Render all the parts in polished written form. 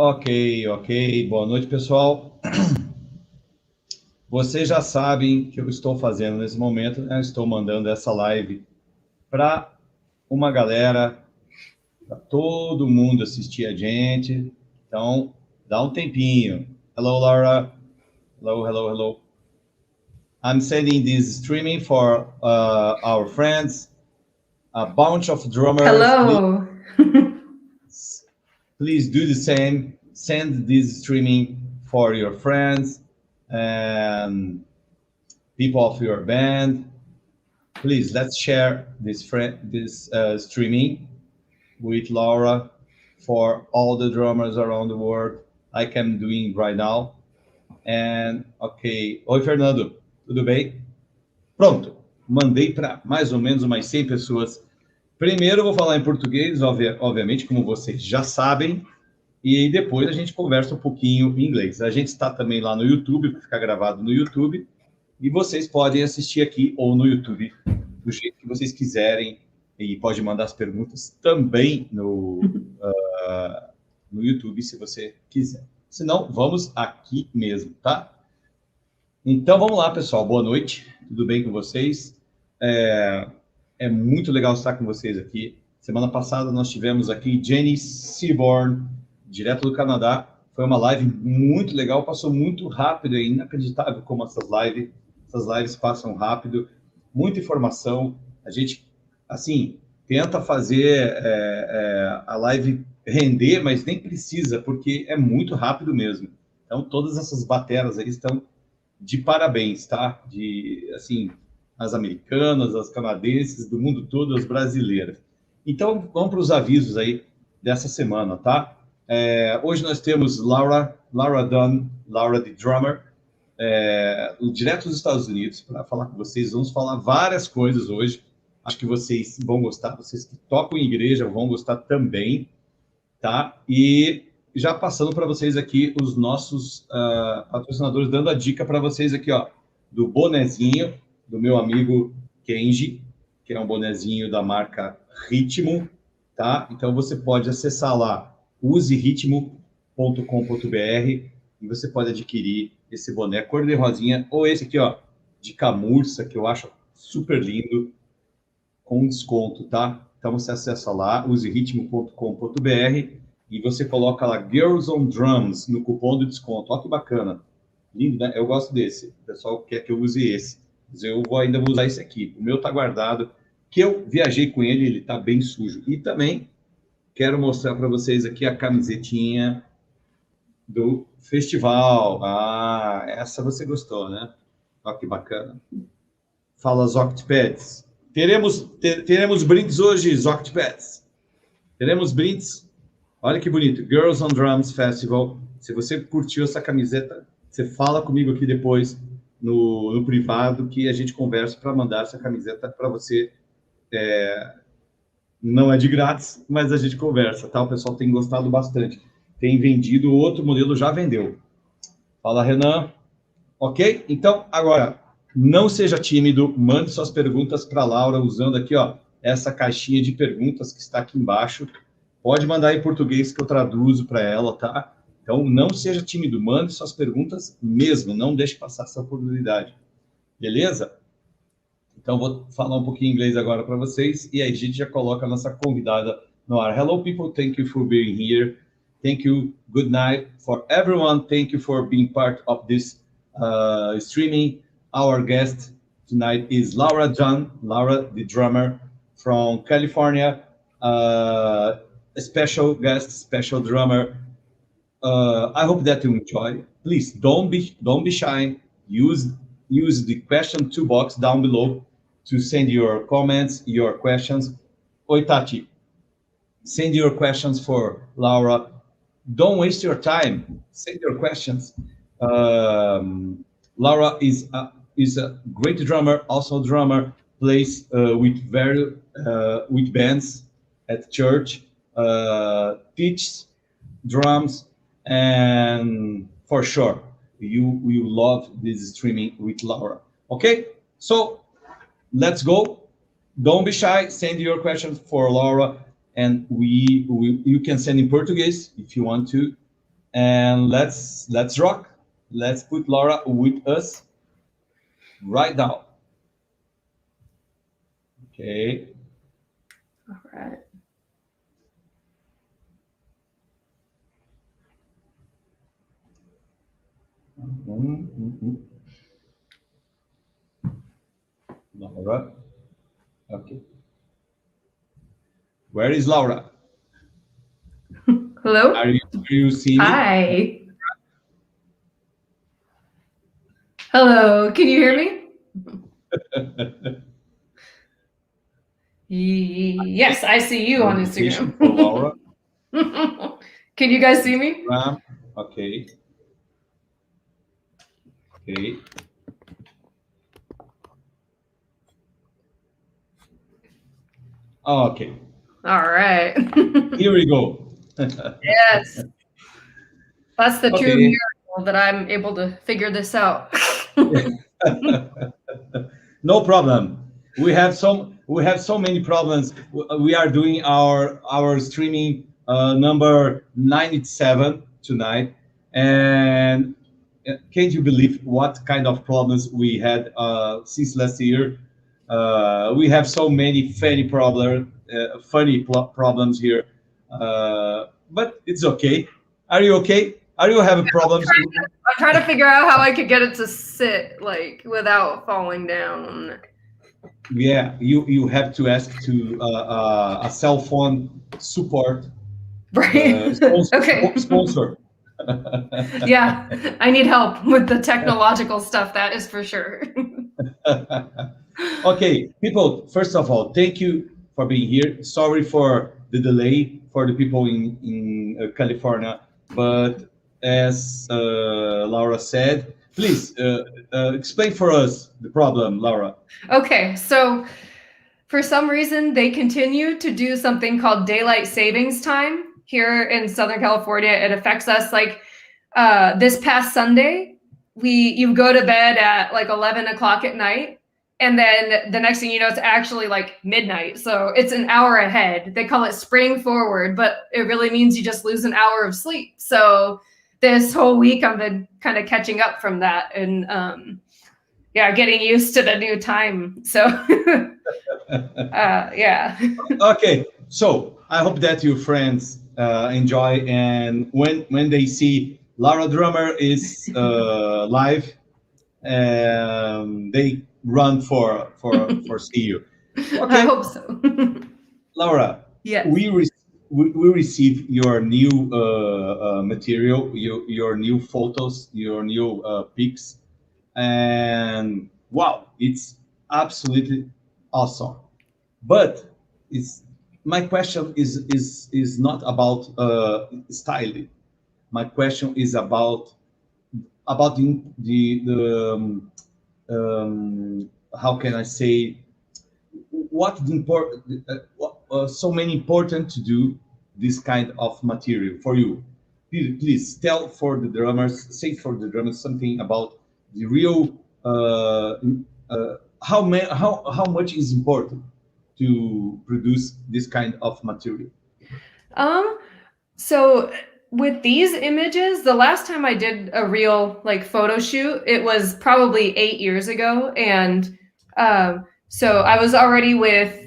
Ok. Boa noite, pessoal. Vocês já sabem que eu estou fazendo nesse momento, né? Estou mandando essa live para uma galera, para todo mundo assistir a gente. Então, dá um tempinho. Hello, Laura. Hello. I'm sending this streaming for our friends, a bunch of drummers. Hello. Please do the same. Send this streaming for your friends and people of your band. Please, let's share this streaming with Laura for all the drummers around the world, like I'm doing right now. And, ok. Oi, Fernando. Tudo bem? Pronto. Mandei para mais ou menos umas 100 pessoas. Primeiro eu vou falar em português, obviamente, como vocês já sabem. E depois a gente conversa um pouquinho em inglês. A gente está também lá no YouTube, para ficar gravado no YouTube. E vocês podem assistir aqui ou no YouTube, do jeito que vocês quiserem. E pode mandar as perguntas também no YouTube, se você quiser. Se não, vamos aqui mesmo, tá? Então, vamos lá, pessoal. Boa noite. Tudo bem com vocês? É muito legal estar com vocês aqui. Semana passada nós tivemos aqui Jenny Seaborn, direto do Canadá. Foi uma live muito legal, passou muito rápido, é inacreditável como essas lives passam rápido, muita informação. A gente, assim, tenta fazer a live render, mas nem precisa, porque é muito rápido mesmo. Então, todas essas bateras aí estão de parabéns, tá? Assim, as americanas, as canadenses, do mundo todo, as brasileiras. Então, vamos para os avisos aí dessa semana, tá? Hoje nós temos Laura Dunn, Laura the Drummer, direto dos Estados Unidos, para falar com vocês. Vamos falar várias coisas hoje. Acho que vocês vão gostar, vocês que tocam em igreja vão gostar também, tá? E já passando para vocês aqui os nossos patrocinadores, dando a dica para vocês aqui, ó, do bonezinho do meu amigo Kenji, que é um bonezinho da marca Ritmo, tá? Então você pode acessar lá, useritmo.com.br, e você pode adquirir esse boné cor de rosinha, ou esse aqui, ó, de camurça, que eu acho super lindo, com desconto, tá? Então você acessa lá, useritmo.com.br, e você coloca lá Girls on Drums no cupom de desconto. Olha que bacana. Lindo, né? Eu gosto desse. O pessoal quer que eu use esse. Mas eu ainda vou usar esse aqui. O meu tá guardado, que eu viajei com ele, ele tá bem sujo. E também quero mostrar para vocês aqui a camisetinha do festival. Ah, essa você gostou, né? Olha que bacana. Fala, Zoctpads. Teremos brindes hoje, Zoctpads. Teremos brindes. Olha que bonito. Girls on Drums Festival. Se você curtiu essa camiseta, você fala comigo aqui depois no privado, que a gente conversa para mandar essa camiseta para você. Não é de grátis, mas a gente conversa, tá? O pessoal tem gostado bastante. Tem vendido, outro modelo já vendeu. Fala, Renan. Ok? Então, agora, não seja tímido, mande suas perguntas para a Laura usando aqui, ó, essa caixinha de perguntas que está aqui embaixo. Pode mandar em português que eu traduzo para ela, tá? Então, não seja tímido, mande suas perguntas mesmo, não deixe passar essa oportunidade. Beleza? Então, vou falar um pouquinho em inglês agora para vocês, e aí a gente já coloca a nossa convidada no ar. Hello, people. Thank you for being here. Thank you. Good night for everyone. Thank you for being part of this streaming. Our guest tonight is Laura Dunn, Laura, the drummer from California. A special guest, special drummer. I hope that you enjoy. Please don't be shy. Use the question toolbox down below to send your comments, your questions. Oi, Tati. Send your questions for Laura. Don't waste your time. Send your questions. Laura is a great drummer, also drummer, plays with bands at church, teaches drums, and for sure you will love this streaming with Laura. Okay, so let's go. Don't be shy. Send your questions for Laura, and you can send in Portuguese if you want to, And let's rock. Let's put Laura with us right now. Okay. All right. Laura. Okay. Where is Laura? Hello? Are you seeing me? Hi. Hello, can you hear me? Yes, I see you on Instagram. For Laura. Can you guys see me? Okay. Okay. Okay. All right. Here we go. Yes. That's the true miracle that I'm able to figure this out. No problem. We have so many problems. We are doing our streaming number 97 tonight, and can't you believe what kind of problems we had since last year? We have so many funny problems here, but it's okay. Are you okay? Are you having problems? I'm trying to figure out how I could get it to sit like without falling down. Yeah, you have to ask to a cell phone support. Right. Okay. Sponsor. Yeah, I need help with the technological stuff. That is for sure. Okay, people. First of all, thank you for being here. Sorry for the delay for the people in California, but as Laura said, please explain for us the problem, Laura. Okay, so for some reason, they continue to do something called daylight savings time here in Southern California. It affects us like this past Sunday. You go to bed at like 11 o'clock at night, and then the next thing you know, it's actually like midnight. So it's an hour ahead. They call it spring forward, but it really means you just lose an hour of sleep. So this whole week, I've been kind of catching up from that and yeah, getting used to the new time. So yeah. Okay, so I hope that your friends enjoy, and when they see Laura Drummer is live, they run for see you. Okay. I hope so. Laura, yes. We receive your new material, your new photos, your new pics, and wow, it's absolutely awesome. But my question is not about styling. My question is about the how can I say, what important so many important to do this kind of material for you. Please tell for the drummers, say for the drummers something about the real how much is important to produce this kind of material. So with these images, the last time I did a real like photo shoot, it was probably 8 years ago, and so I was already with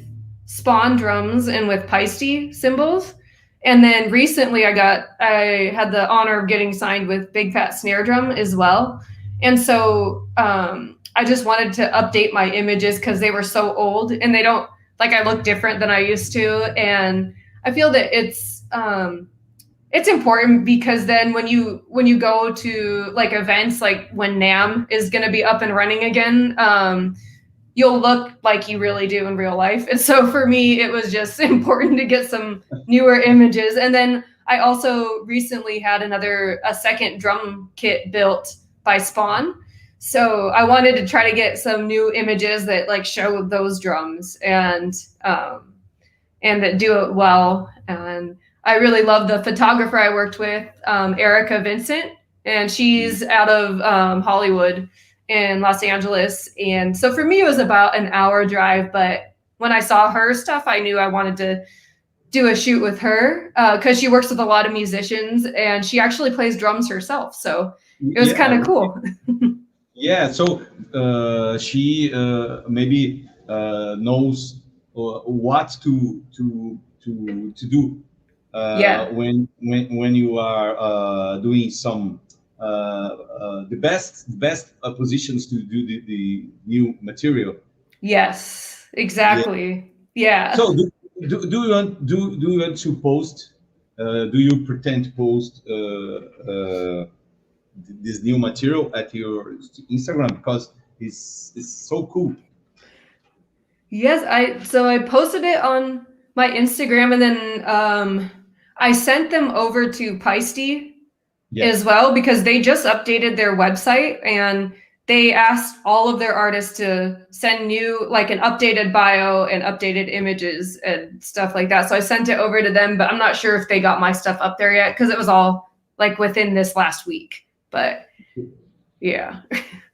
Spawn drums and with Paiste cymbals. And then recently I had the honor of getting signed with Big Fat Snare Drum as well. And so I just wanted to update my images because they were so old and they don't, like, I look different than I used to. And I feel that it's important because then when you go to like events, like when NAMM is going to be up and running again, you'll look like you really do in real life. And so for me, it was just important to get some newer images. And then I also recently had a second drum kit built by Spawn. So I wanted to try to get some new images that like show those drums and that do it well. And I really love the photographer I worked with, Erica Vincent, and she's out of Hollywood in Los Angeles. And so for me, it was about an hour drive. But when I saw her stuff, I knew I wanted to do a shoot with her because she works with a lot of musicians and she actually plays drums herself. So it was kind of cool. Yeah, so she maybe knows what to do when you are doing some the best positions to do the new material. Yes, exactly. Yeah. So do you want to post? Do you pretend to post this new material at your Instagram because it's so cool? Yes, I posted it on my Instagram and then I sent them over to Peisty as well because they just updated their website and they asked all of their artists to send new, like an updated bio and updated images and stuff like that. So I sent it over to them, but I'm not sure if they got my stuff up there yet because it was all like within this last week. But yeah.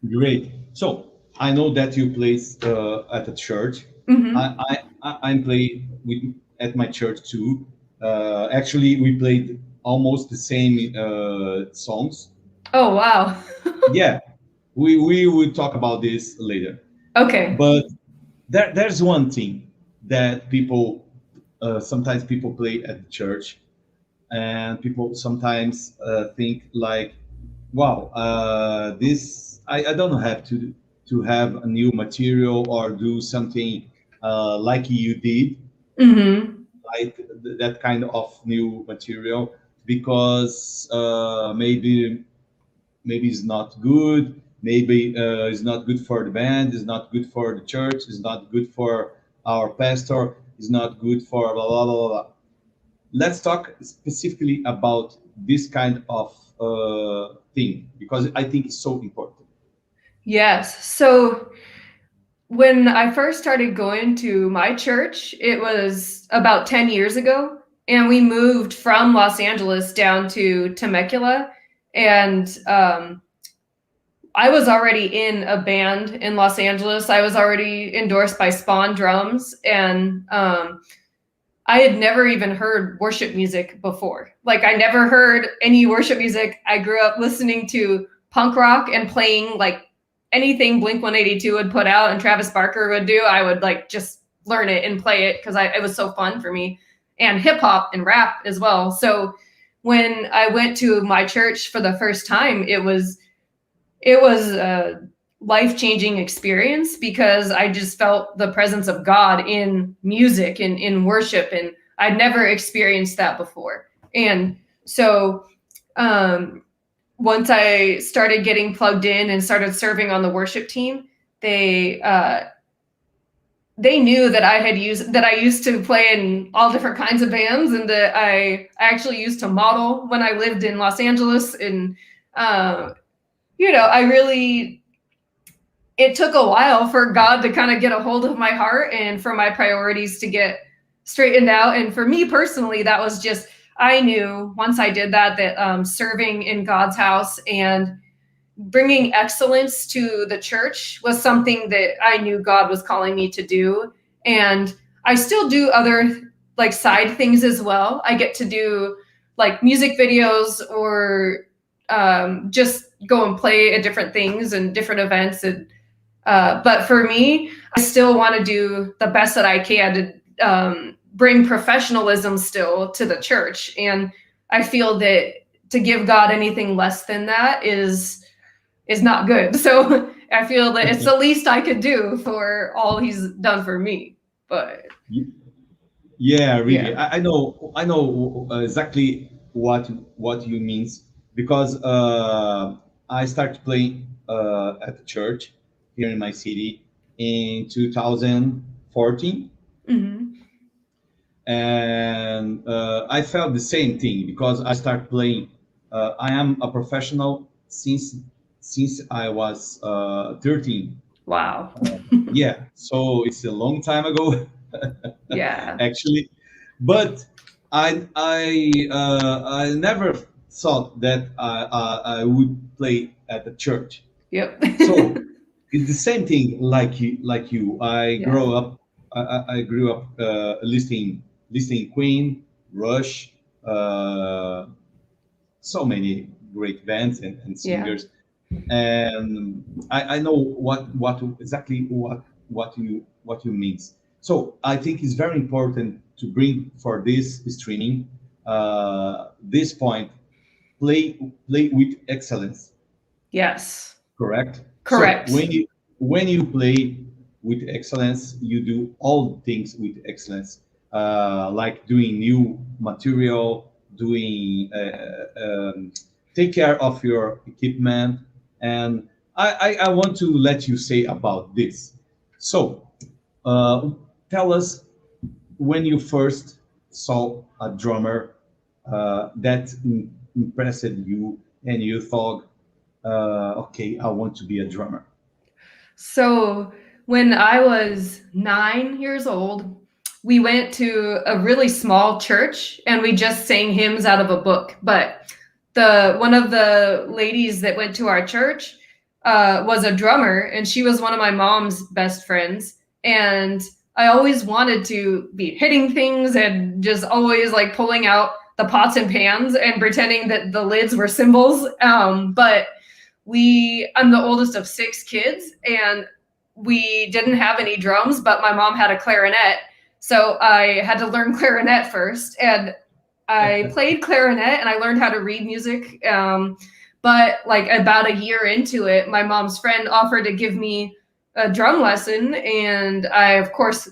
Great. So I know that you play at a church. Mm-hmm. I play at my church too. Actually, we played almost the same songs. Oh, wow. Yeah, we will talk about this later. Okay. But there's one thing that people sometimes people play at the church, and people sometimes think like, wow, this I don't have to have a new material or do something like you did, like that kind of new material, because maybe it's not good, maybe it's not good for the band, it's not good for the church, it's not good for our pastor, it's not good for blah blah blah blah. Let's talk specifically about this kind of thing because I think it's so important. Yes. So when I first started going to my church, it was about 10 years ago, and we moved from Los Angeles down to Temecula, and I was already in a band in Los Angeles. I was already endorsed by Spawn Drums, and I had never even heard worship music before. Like, I never heard any worship music. I grew up listening to punk rock and playing like anything Blink-182 would put out and Travis Barker would do. I would like just learn it and play it because it was so fun for me, and hip hop and rap as well. So when I went to my church for the first time, it was a life-changing experience because I just felt the presence of God in music and in worship, and I'd never experienced that before. And so once I started getting plugged in and started serving on the worship team, they knew that I used to play in all different kinds of bands, and that I actually used to model when I lived in Los Angeles. And it took a while for God to kind of get a hold of my heart and for my priorities to get straightened out. And for me personally, that was just, I knew once I did that serving in God's house and bringing excellence to the church was something that I knew God was calling me to do. And I still do other like side things as well. I get to do like music videos or just go and play at different things and different events. And but for me, I still want to do the best that I can to bring professionalism still to the church. And I feel that to give God anything less than that is not good. So I feel that it's the least I could do for all he's done for me. But yeah, really, yeah. I know exactly what you means, because I started playing at the church here in my city in 2014. And I felt the same thing because I started playing. I am a professional since I was 13. Wow. Yeah, so it's a long time ago. Yeah. Actually, but I never thought that I would play at the church. Yep. So it's the same thing like you. I grew up. I grew up listening listening Queen, Rush, so many great bands and singers. And I know what exactly what you means. So I think it's very important to bring for this streaming this point, play with excellence. Yes. Correct. Correct. So when you play with excellence, you do all things with excellence, like doing new material, doing take care of your equipment. And I want to let you say about this. So tell us when you first saw a drummer that impressed you and you thought, okay, I want to be a drummer. So when I was 9 years old, we went to a really small church and we just sang hymns out of a book. But one of the ladies that went to our church was a drummer, and she was one of my mom's best friends. And I always wanted to be hitting things and just always like pulling out the pots and pans and pretending that the lids were cymbals. But I'm the oldest of 6 kids, and we didn't have any drums, but my mom had a clarinet. So I had to learn clarinet first, and I played clarinet and I learned how to read music. But like about a year into it, my mom's friend offered to give me a drum lesson, and I of course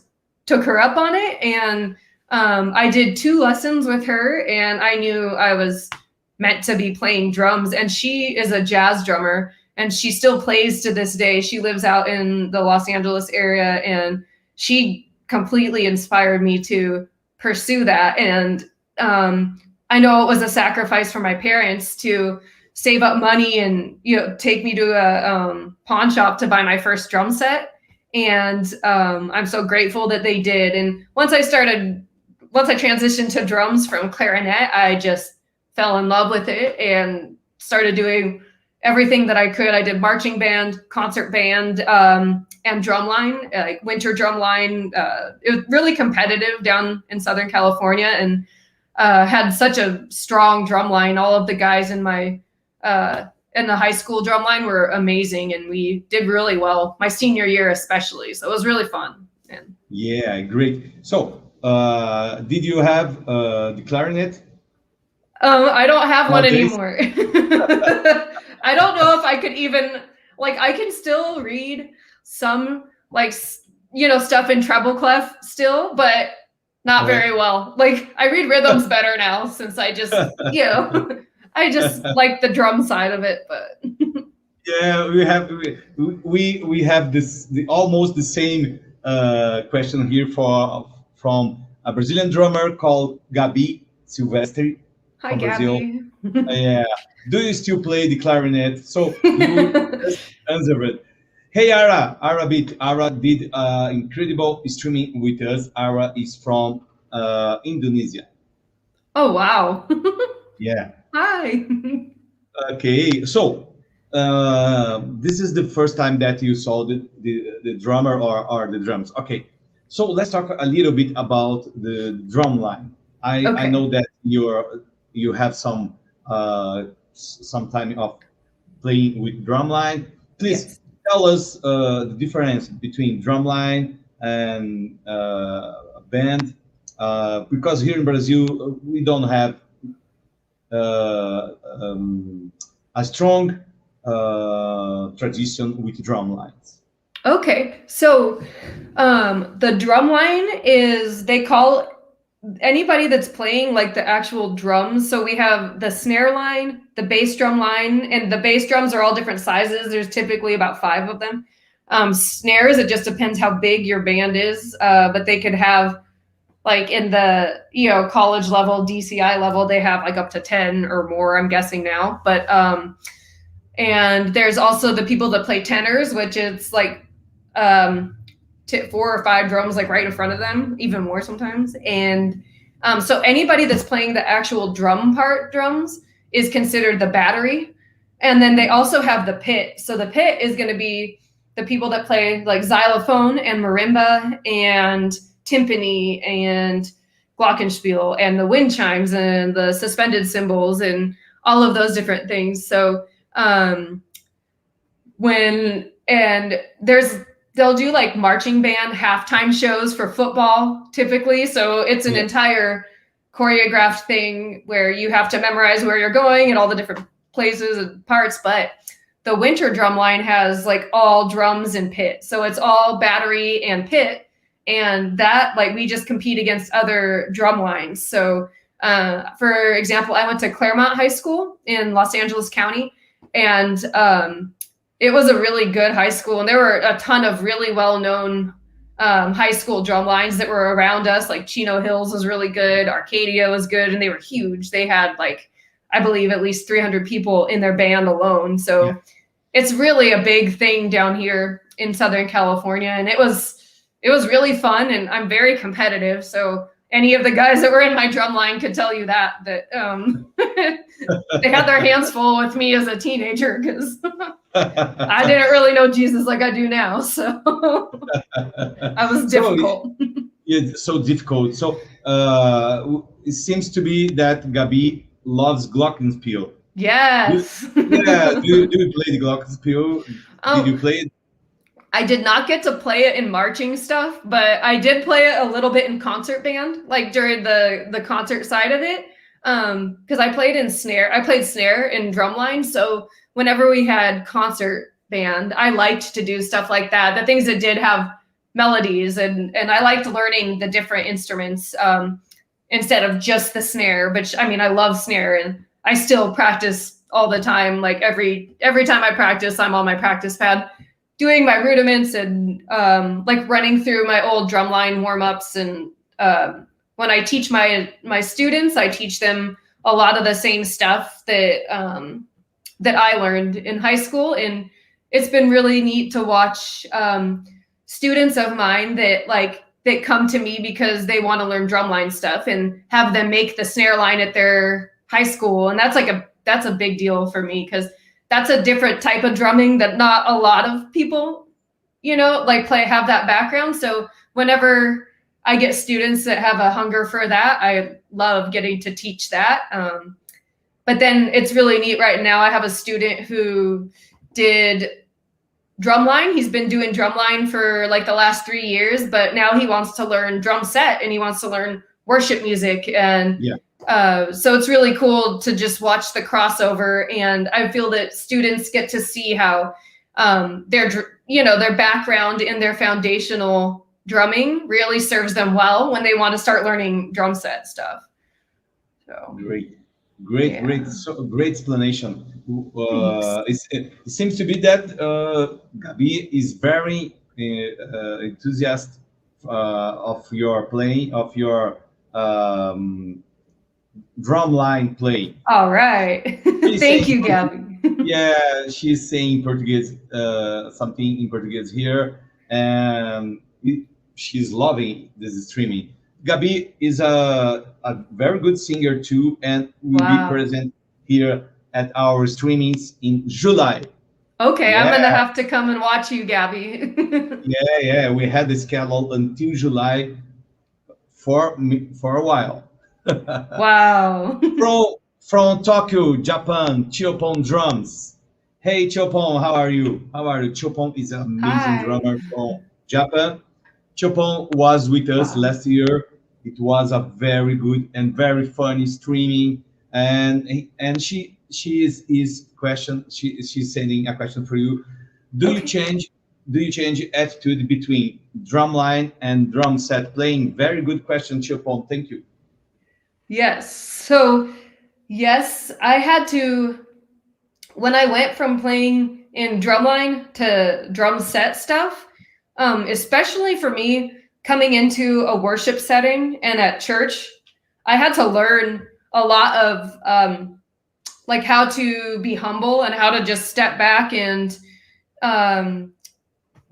took her up on it. And I did 2 lessons with her, and I knew I was meant to be playing drums. And she is a jazz drummer, and she still plays to this day. She lives out in the Los Angeles area, and she completely inspired me to pursue that. And I know it was a sacrifice for my parents to save up money and take me to a pawn shop to buy my first drum set. And I'm so grateful that they did. And once I transitioned to drums from clarinet, I just fell in love with it and started doing everything that I could. I did marching band, concert band, and drumline, like winter drumline. It was really competitive down in Southern California, and had such a strong drumline. All of the guys in my in the high school drumline were amazing, and we did really well my senior year especially. So it was really fun. And yeah, great. So did you have the clarinet? I don't have one Nowadays? anymore. I don't know if I could even, like, I can still read some, like, stuff in treble clef still, but not very well. Like, I read rhythms better now since I just, I just like the drum side of it. But yeah, we have almost the same question here from a Brazilian drummer called Gabi Silvestre. Hi, Gabi. Yeah. Do you still play the clarinet? So you just answer it. Hey, Ara did incredible streaming with us. Ara is from Indonesia. Oh, wow. Yeah. Hi. Okay, so this is the first time that you saw the drummer or the drums. Okay, so let's talk a little bit about the drum line. I know that you have some time of playing with drumline. Please tell us the difference between drumline and a band, because here in Brazil we don't have a strong tradition with drum lines. Okay, so the drum line is, they call anybody that's playing like the actual drums. So we have the snare line, the bass drum line, and the bass drums are all different sizes. There's typically about 5 of them. Snares, it just depends how big your band is, but they could have, like in the college level, DCI level, they have like up to 10 or more, I'm guessing now. But and there's also the people that play tenors, which is like 4 or 5 drums like right in front of them, even more sometimes. And so anybody that's playing the actual drums is considered the battery. And then they also have the pit. So the pit is going to be the people that play like xylophone and marimba and timpani and glockenspiel and the wind chimes and the suspended cymbals and all of those different things. So they'll do like marching band halftime shows for football typically. So it's an entire choreographed thing where you have to memorize where you're going and all the different places and parts. But the winter drum line has like all drums and pit. So it's all battery and pit. And that, like, we just compete against other drum lines. So for example, I went to Claremont High School in Los Angeles County, and it was a really good high school. And there were a ton of really well-known high school drum lines that were around us. Like Chino Hills was really good. Arcadia was good. And they were huge. They had like, I believe at least 300 people in their band alone. So it's really a big thing down here in Southern California. And it was really fun, and I'm very competitive. So any of the guys that were in my drum line could tell you that they had their hands full with me as a teenager because I didn't really know Jesus like I do now. So I was difficult. So difficult. So it seems to be that Gabi loves glockenspiel. Yes. Do you play the glockenspiel? Did you play it? I did not get to play it in marching stuff, but I did play it a little bit in concert band, like during the concert side of it. Because I played snare in drumline. So whenever we had concert band, I liked to do stuff like that. The things that did have melodies, and I liked learning the different instruments instead of just the snare. But I mean, I love snare, and I still practice all the time. Like every time I practice, I'm on my practice pad doing my rudiments and like running through my old drumline warm-ups. And when I teach my students, I teach them a lot of the same stuff that I learned in high school. And it's been really neat to watch students of mine that come to me because they want to learn drumline stuff, and have them make the snare line at their high school. And that's a big deal for me, because that's a different type of drumming that not a lot of people, have that background. So whenever I get students that have a hunger for that, I love getting to teach that. But then it's really neat right now. I have a student who did drumline. He's been doing drumline for like the last 3 years, but now he wants to learn drum set, and he wants to learn worship music. And so it's really cool to just watch the crossover. And I feel that students get to see how their background in their foundational drumming really serves them well when they want to start learning drum set stuff. So great. So great explanation. It seems to be that Gabi is very enthusiastic of your playing, of your drumline playing. All right. Thank you, Gabby. Yeah, she's saying Portuguese, something in Portuguese here, and she's loving this streaming. Gabi is a very good singer too, and will be present here at our streamings in July. Okay, I'm gonna have to come and watch you, Gabby. Yeah, we had the schedule until July for a while. Wow. From Tokyo, Japan, Chiopon drums. Hey Chiopon, how are you? Chiopon is an amazing drummer from Japan. Chiopon was with us last year. It was a very good and very funny streaming, and she's sending a question for you. Do you change attitude between drumline and drum set playing? Very good question, Chiopon. Thank you. Yes. So yes, I had to, when I went from playing in drumline to drum set stuff, especially for me coming into a worship setting and at church, I had to learn a lot of like how to be humble and how to just step back and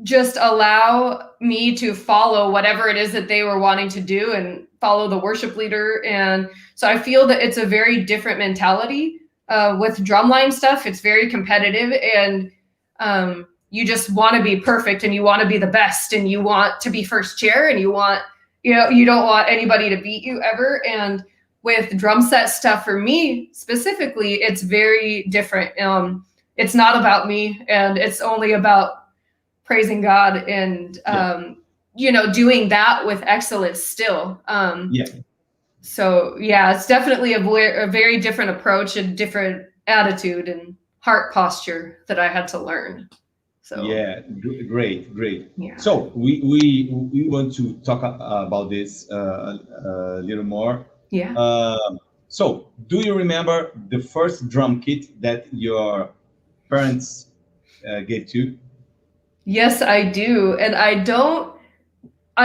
just allow me to follow whatever it is that they were wanting to do and follow the worship leader. And so I feel that it's a very different mentality with drumline stuff. It's very competitive, and you just want to be perfect, and you want to be the best, and you want to be first chair, and you want you don't want anybody to beat you ever. And with drum set stuff, for me specifically, it's very different. It's not about me, and it's only about praising God and doing that with excellence still. So yeah, it's definitely a very different approach and different attitude and heart posture that I had to learn. So yeah, great. Yeah. So we want to talk about this a little more. Yeah. So do you remember the first drum kit that your parents gave to you? Yes, I do. And I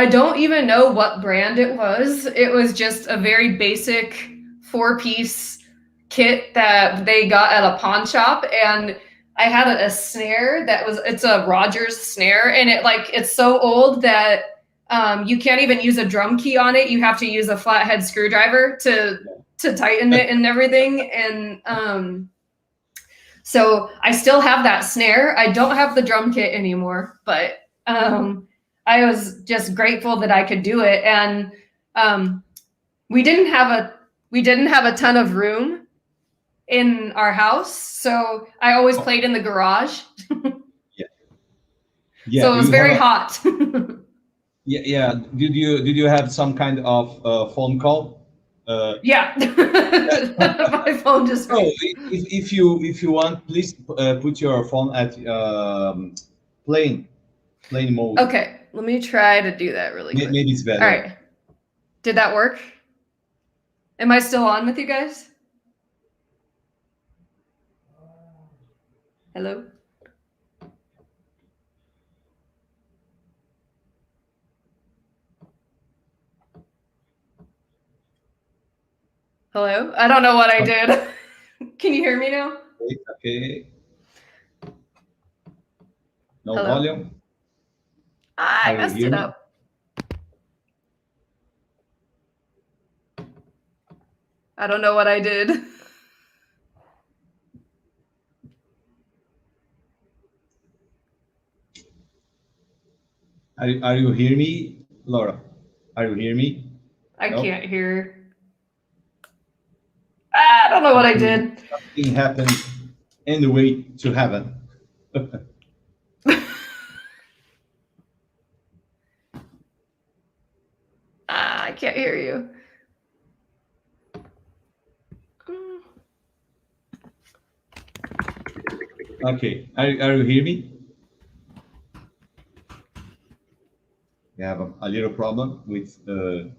don't even know what brand it was. It was just a very basic 4-piece kit that they got at a pawn shop, and I had a snare it's a Rogers snare, and it's so old that you can't even use a drum key on it. You have to use a flathead screwdriver to tighten it and everything. And so I still have that snare. I don't have the drum kit anymore, but I was just grateful that I could do it. And we didn't have a ton of room in our house, so I always played in the garage. Yeah. So it was very hot. Yeah. Did you have some kind of phone call? Yeah. My phone just. Oh, if you want, please put your phone at plane mode. Okay, let me try to do that really quick. Maybe it's better. All right. Did that work? Am I still on with you guys? Hello? Hello? I don't know what I did. Can you hear me now? Okay. No Hello? volume. I messed it up. I don't know what I did. Are you hear me, Laura? Are you hear me? I can't hear. I don't know what I did. Something happened in the way to heaven. I can't hear you. Okay, are you hear me? We have a little problem with the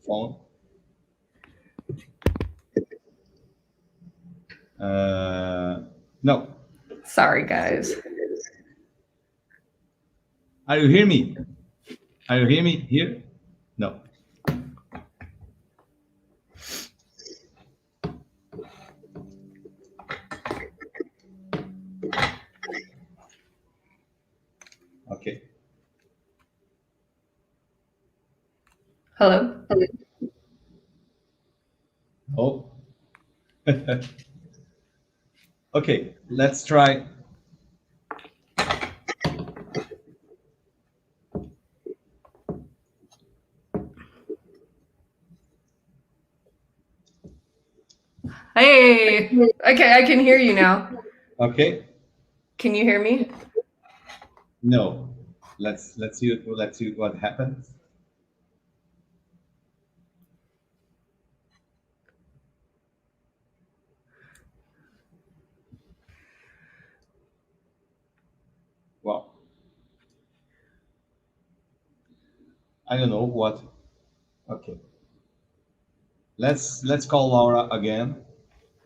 phone. No. Sorry, guys. Are you hear me? Are you hear me here? No. Okay. Hello? Oh. Okay, let's try. Hey. Okay, I can hear you now. Okay. Can you hear me? No. Let's see what happens. Well, I don't know what. Okay. Let's call Laura again.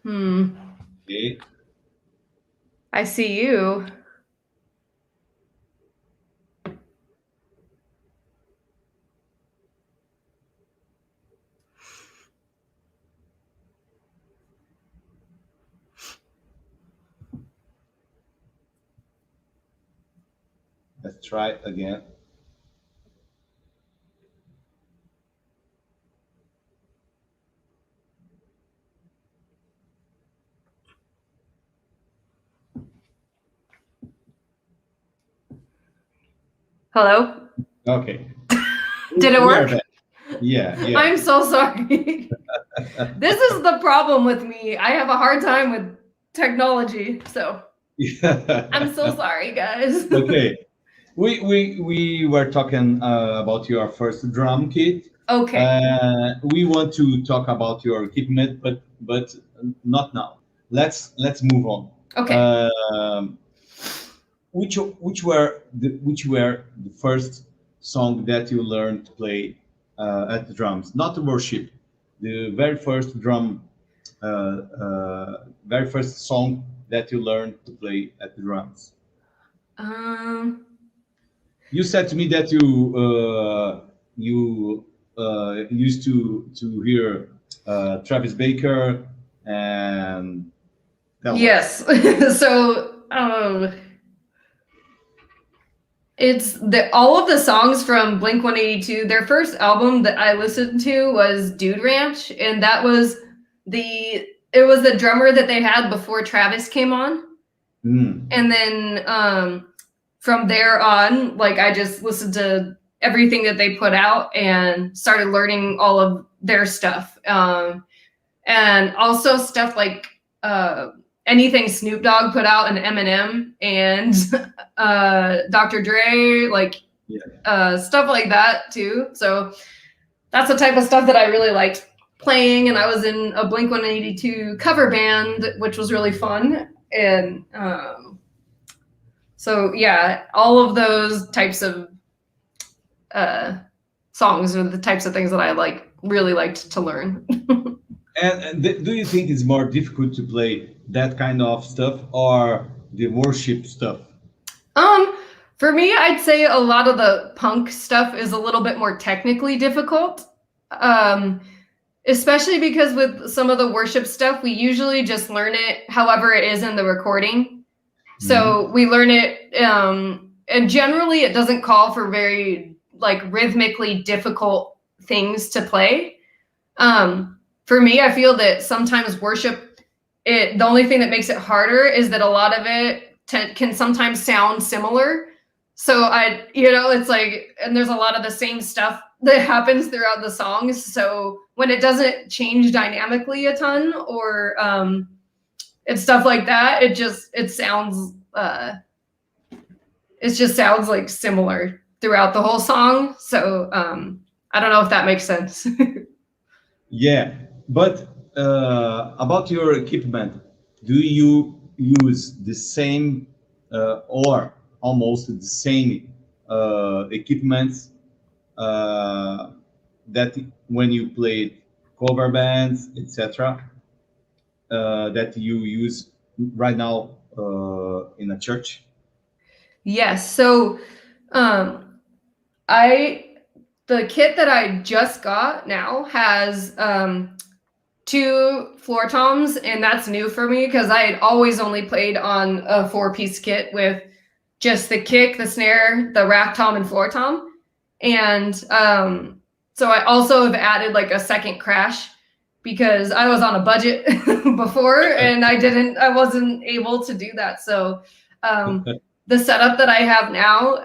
Okay. I see you. Let's try it again. Hello? Okay. Did it work? Yeah. I'm so sorry. This is the problem with me. I have a hard time with technology, so I'm so sorry, guys. Okay. We were talking about your first drum kit. Okay. We want to talk about your equipment, but not now. Let's move on. Okay. Which were the first song that you learned to play at the drums? Not the worship, the very first very first song that you learned to play at the drums. You said to me that you used to hear Travis Baker and yes. So it's all of the songs from Blink-182. Their first album that I listened to was Dude Ranch, and that was the drummer that they had before Travis came on. And then from there on, like, I just listened to everything that they put out and started learning all of their stuff. And also stuff like anything Snoop Dogg put out, and Eminem and Dr. Dre, like stuff like that too. So that's the type of stuff that I really liked playing. And I was in a Blink-182 cover band, which was really fun. And so yeah, all of those types of songs are the types of things that I really liked to learn. And do you think it's more difficult to play that kind of stuff or the worship stuff? For me, I'd say a lot of the punk stuff is a little bit more technically difficult. Especially because with some of the worship stuff, we usually just learn it however it is in the recording. So we learn it, and generally it doesn't call for very rhythmically difficult things to play. For me, I feel that sometimes worship, the only thing that makes it harder is that a lot of it can sometimes sound similar. So it's like, and there's a lot of the same stuff that happens throughout the songs. So when it doesn't change dynamically a ton, or it's stuff like that, it just sounds like similar throughout the whole song. So I don't know if that makes sense. Yeah, but about your equipment, do you use the same or almost the same equipments that when you played cover bands, etc., that you use right now in a church? Yes. So the kit that I just got now has 2 floor toms, and that's new for me because I had always only played on a 4-piece kit with just the kick, the snare, the rack tom, and floor tom. And so I also have added a second crash because I was on a budget before and I wasn't able to do that. So the setup that I have now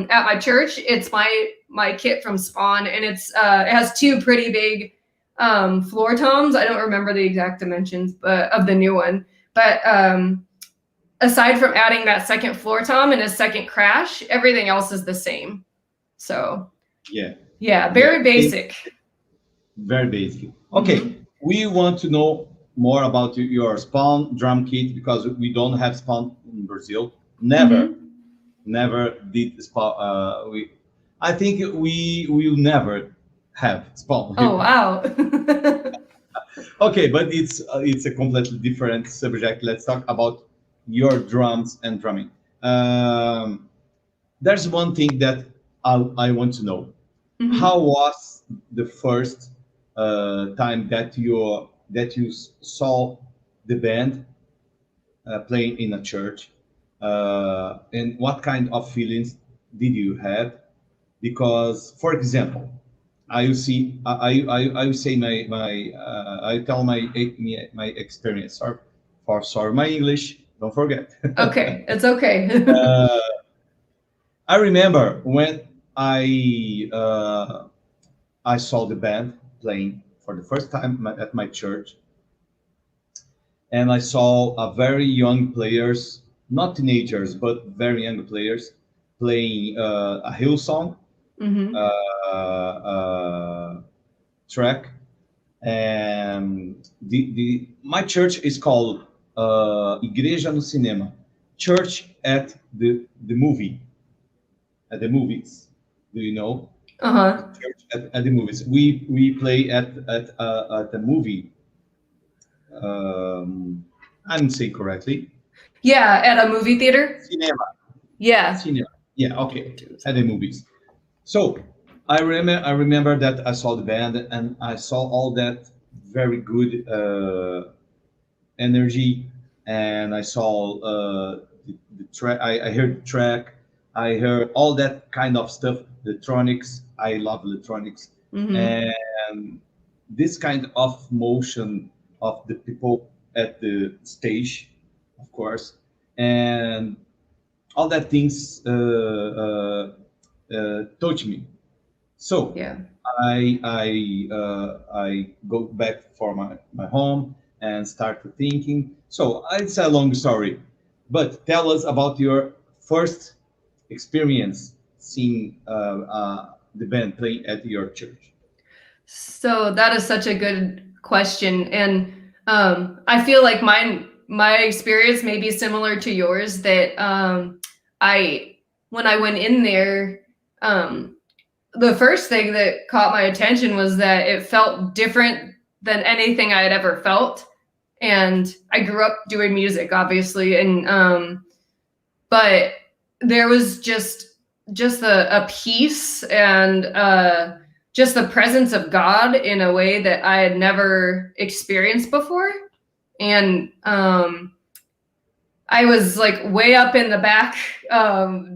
at my church, it's my kit from Spawn, and it has 2 pretty big floor toms. I don't remember the exact dimensions, but of the new one. But aside from adding that second floor tom and a second crash, everything else is the same. So yeah, very basic. Very basic. Okay, we want to know more about your Spawn drum kit because we don't have Spawn in Brazil. Never did Spawn. I think we will never have Spawn. Oh wow. Okay, but it's a completely different subject. Let's talk about your drums and drumming. There's one thing that I want to know. How was the first time that you saw the band playing in a church, and what kind of feelings did you have? Because, for example, I tell my experience. Sorry, my English. Don't forget. Okay, it's okay. I remember when I I saw the band playing for the first time at my church, and I saw a very young players, not teenagers, but very young players playing a hill song track. And my church is called Igreja no Cinema, church at the movie, at the movies. Do you know? Church at the movies. We play at the movie. I'm saying correctly. Yeah, at a movie theater. Cinema. Yeah. Cinema. Yeah. Okay. At the movies. So I remember that I saw the band and I saw all that very good energy, and I saw the track. I heard the track. I heard all that kind of stuff. Electronics. I love electronics, and this kind of motion of the people at the stage, of course, and all that things touch me. So yeah. I go back for my home and start thinking. So it's a long story, but tell us about your first experience seeing the band playing at your church. So that is such a good question, and I feel like my experience may be similar to yours. That when I went in there, the first thing that caught my attention was that it felt different than anything I had ever felt. And I grew up doing music, obviously, and but there was just a peace and just the presence of God in a way that I had never experienced before. And I was like way up in the back,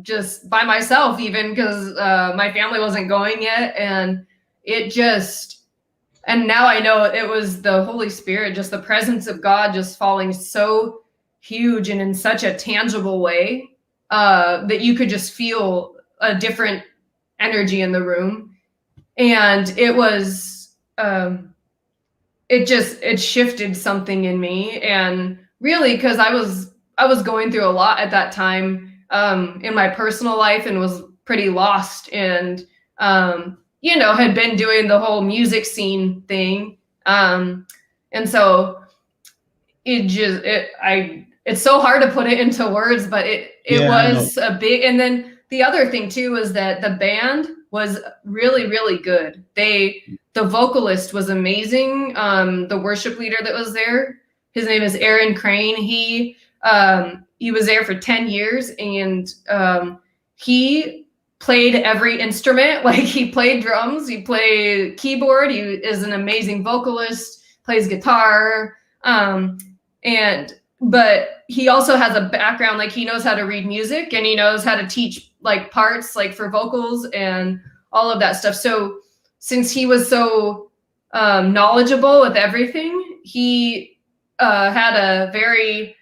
just by myself, even because my family wasn't going yet. And and now I know it was the Holy Spirit, just the presence of God just falling so huge and in such a tangible way that you could just feel a different energy in the room. And it was, it shifted something in me. And really, because I was going through a lot at that time in my personal life and was pretty lost and, had been doing the whole music scene thing. And so it's so hard to put it into words, but it was a big, and then the other thing too was that the band was really, really good. The vocalist was amazing. The worship leader that was there, his name is Aaron Crane. He was there for 10 years, and he played every instrument. Like, he played drums, he played keyboard, he is an amazing vocalist, plays guitar, but he also has a background, like he knows how to read music and he knows how to teach like parts, like for vocals and all of that stuff. So since he was so knowledgeable with everything, he had a very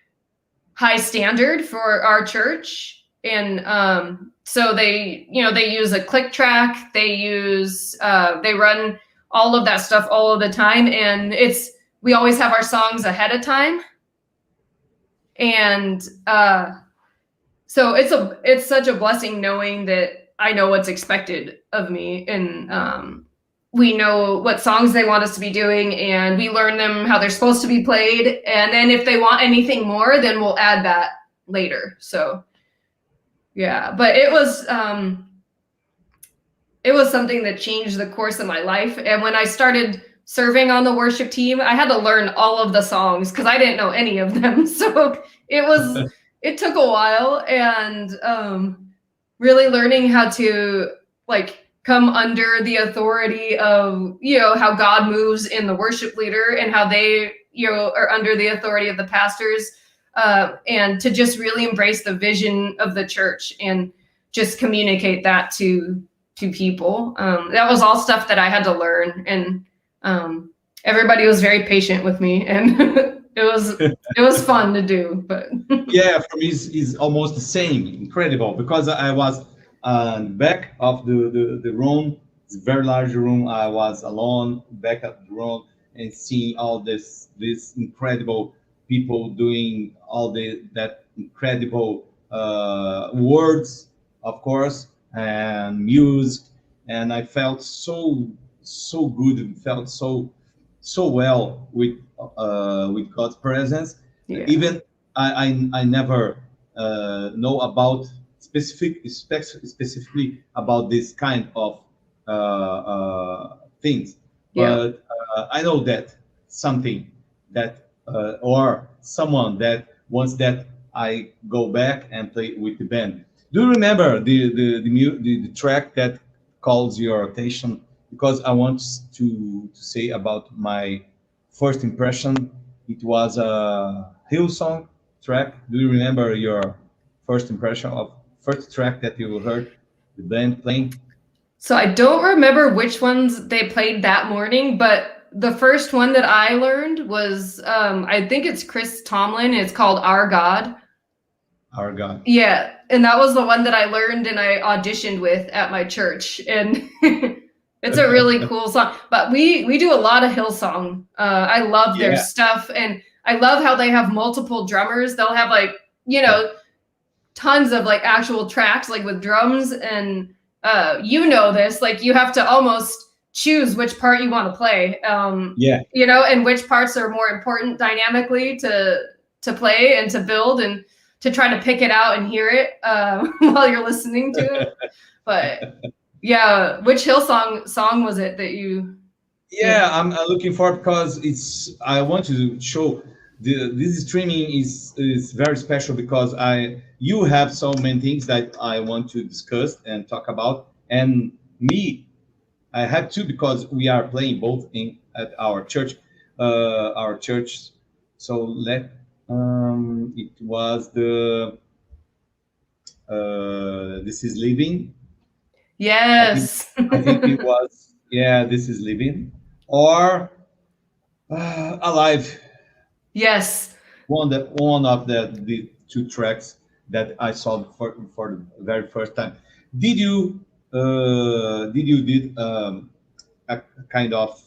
high standard for our church. And so they use a click track, they run all of that stuff all of the time. And we always have our songs ahead of time. And so it's such a blessing knowing that I know what's expected of me, and we know what songs they want us to be doing, and we learn them how they're supposed to be played. And then if they want anything more, then we'll add that later. So yeah, but it was something that changed the course of my life. And when I started serving on the worship team, I had to learn all of the songs because I didn't know any of them. So it took a while, and really learning how to like come under the authority of, how God moves in the worship leader and how they, are under the authority of the pastors, and to just really embrace the vision of the church and just communicate that to people. That was all stuff that I had to learn, and everybody was very patient with me, and it was fun to do. But yeah, for me is almost the same. Incredible, because I was back of the room this very large room. I was alone back at the room and seeing all this incredible people doing all that incredible words, of course, and music, and I felt so good and felt so well with God's presence. Yeah. Even I never know about specifically about this kind of things, Yeah. but I know that something that or someone that wants that I go back and play with the band. Do you remember the track that calls your attention? Because I want to say about my first impression. It was a Hillsong track. Do you remember your first impression of first track that you heard the band playing? So I don't remember which ones they played that morning, but the first one that I learned was I think it's Chris Tomlin. It's called Our God. Our God. Yeah, and that was the one that I learned and I auditioned with at my church, and it's a really cool song. But we do a lot of Hillsong. I love their stuff, and I love how they have multiple drummers. They'll have like, you know, tons of like actual tracks like with drums, and you know this, like you have to almost choose which part you want to play. You know, and which parts are more important dynamically to play and to build and to try to pick it out and hear it while you're listening to it. But yeah, which Hillsong song was it that you? Yeah, I'm looking for it because I want to show this streaming is very special because you have so many things that I want to discuss and talk about, and me, I have to because we are playing both at our church, So it was the This Is Living. Yes. I think it was, yeah, This Is Living, or Alive. Yes. One of the two tracks that I saw for the very first time. Did you did a kind of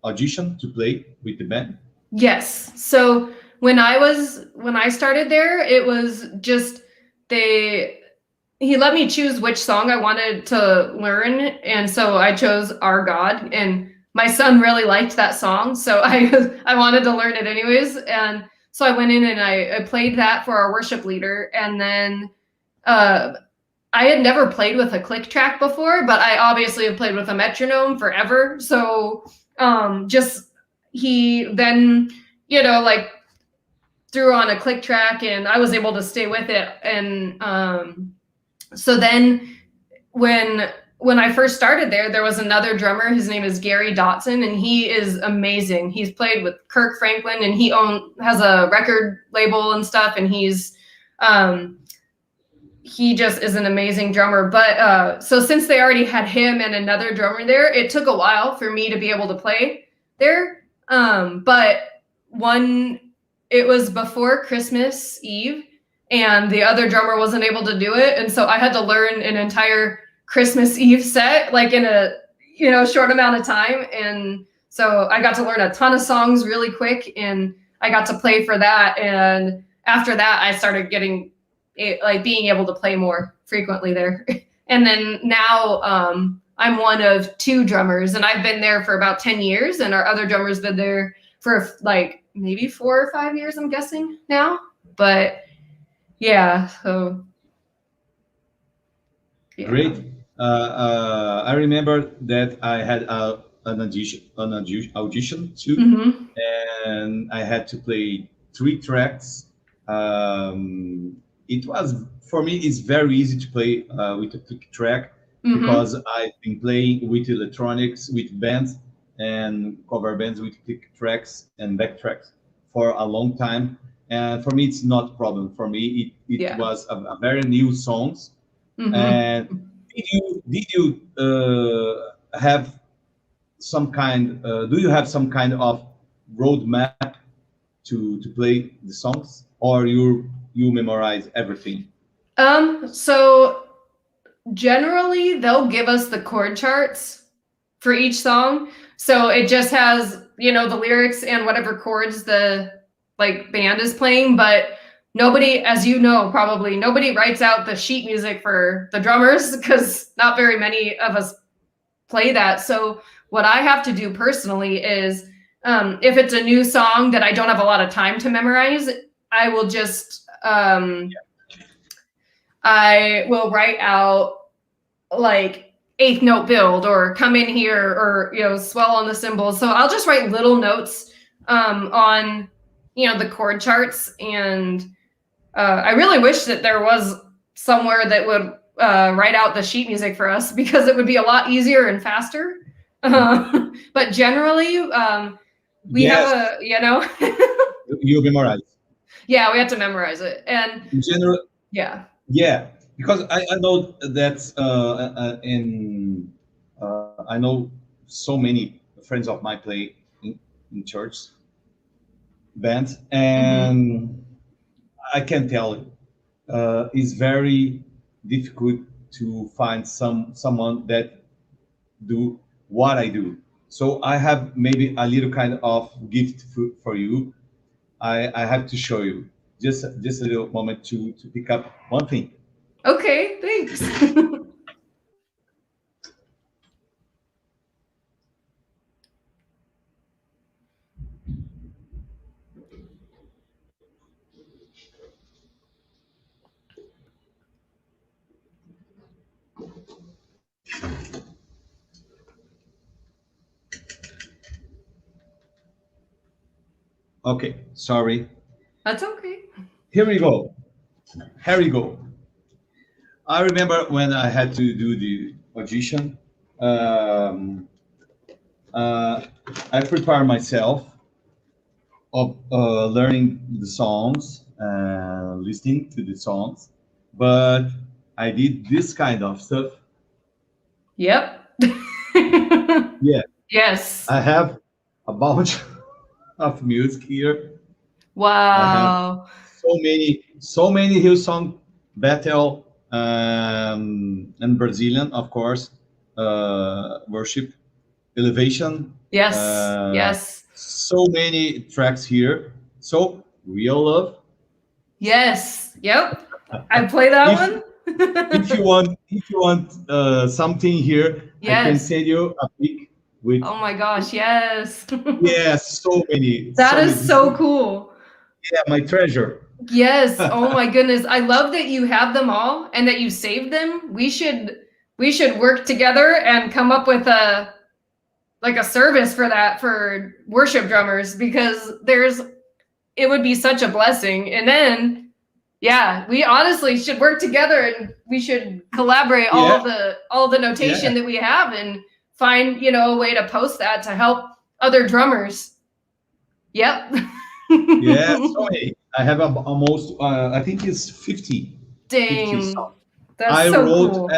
audition to play with the band? Yes. So when I started there, it was just he let me choose which song I wanted to learn, and so I chose Our God, and my son really liked that song, so I wanted to learn it anyways, and so I went in and I played that for our worship leader, and then I had never played with a click track before, but I obviously have played with a metronome forever, so just he then, you know, like threw on a click track, and I was able to stay with it, and so then when I first started there was another drummer. His name is Gary Dotson, and he is amazing. He's played with Kirk Franklin, and he has a record label and stuff, and he just is an amazing drummer. But so since they already had him and another drummer there, it took a while for me to be able to play there. But it was before Christmas Eve, and the other drummer wasn't able to do it, and so I had to learn an entire Christmas Eve set, like in a, you know, short amount of time. And so I got to learn a ton of songs really quick, and I got to play for that. And after that, I started getting being able to play more frequently there. And then now I'm one of two drummers, and I've been there for about 10 years, and our other drummer's been there for like maybe 4 or 5 years, I'm guessing now. But yeah, so yeah. Great. I remember that I had an audition too, Mm-hmm. and I had to play 3 tracks. It was, for me, it's very easy to play with a click track, Mm-hmm. because I've been playing with electronics, with bands and cover bands with click tracks and backtracks for a long time. And for me, it's not a problem. For me, it was a very new songs. Mm-hmm. And did you have some kind? Do you have some kind of roadmap to play the songs, or you memorize everything? So generally they'll give us the chord charts for each song. So it just has, the lyrics and whatever chords the like band is playing, but nobody, as you know, probably nobody writes out the sheet music for the drummers because not very many of us play that. So what I have to do personally is if it's a new song that I don't have a lot of time to memorize, I will just I will write out like eighth note build or come in here or swell on the cymbals. So I'll just write little notes on the chord charts, and I really wish that there was somewhere that would write out the sheet music for us because it would be a lot easier and faster. But generally, we have a you memorize. Yeah, we have to memorize it, and In general, yeah. Yeah, because I know that I know so many friends of mine play in church bands, and I can tell you, it's very difficult to find someone that do what I do. So I have maybe a little kind of gift for you. I have to show you just a little moment to pick up one thing. Okay, thanks. Okay, sorry. That's okay. Here we go. Here we go. I remember when I had to do the audition. I prepare myself of learning the songs, listening to the songs, but I did this kind of stuff. Yep. Yeah. Yes. I have a bunch of music here. Wow. So many Hillsong battle and Brazilian, of course, worship, elevation. Yes. Yes. So many tracks here. So real love. Yes. Yep. I play that one. if you want something here, yes. I can send you a pic with. Oh my gosh! Yes. Yes, so many. That is so cool. Yeah, my treasure. Yes. Oh my goodness! I love that you have them all and that you saved them. We should work together and come up with a service for that for worship drummers, because it would be such a blessing. And then yeah, we honestly should work together and we should collaborate all the notation that we have and find, a way to post that to help other drummers. Yep. Yeah, sorry. I have almost, I think it's 50. Dang. 50 songs. That's cool.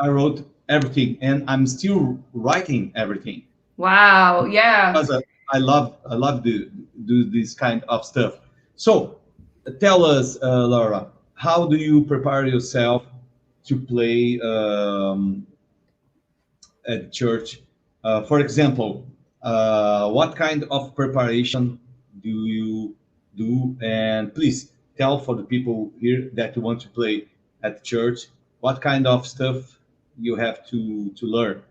I wrote everything, and I'm still writing everything. Wow. Yeah. Because I love to do this kind of stuff. So tell us, Laura, how do you prepare yourself to play at church? For example, what kind of preparation do you do? And please tell for the people here that want to play at church, what kind of stuff you have to learn.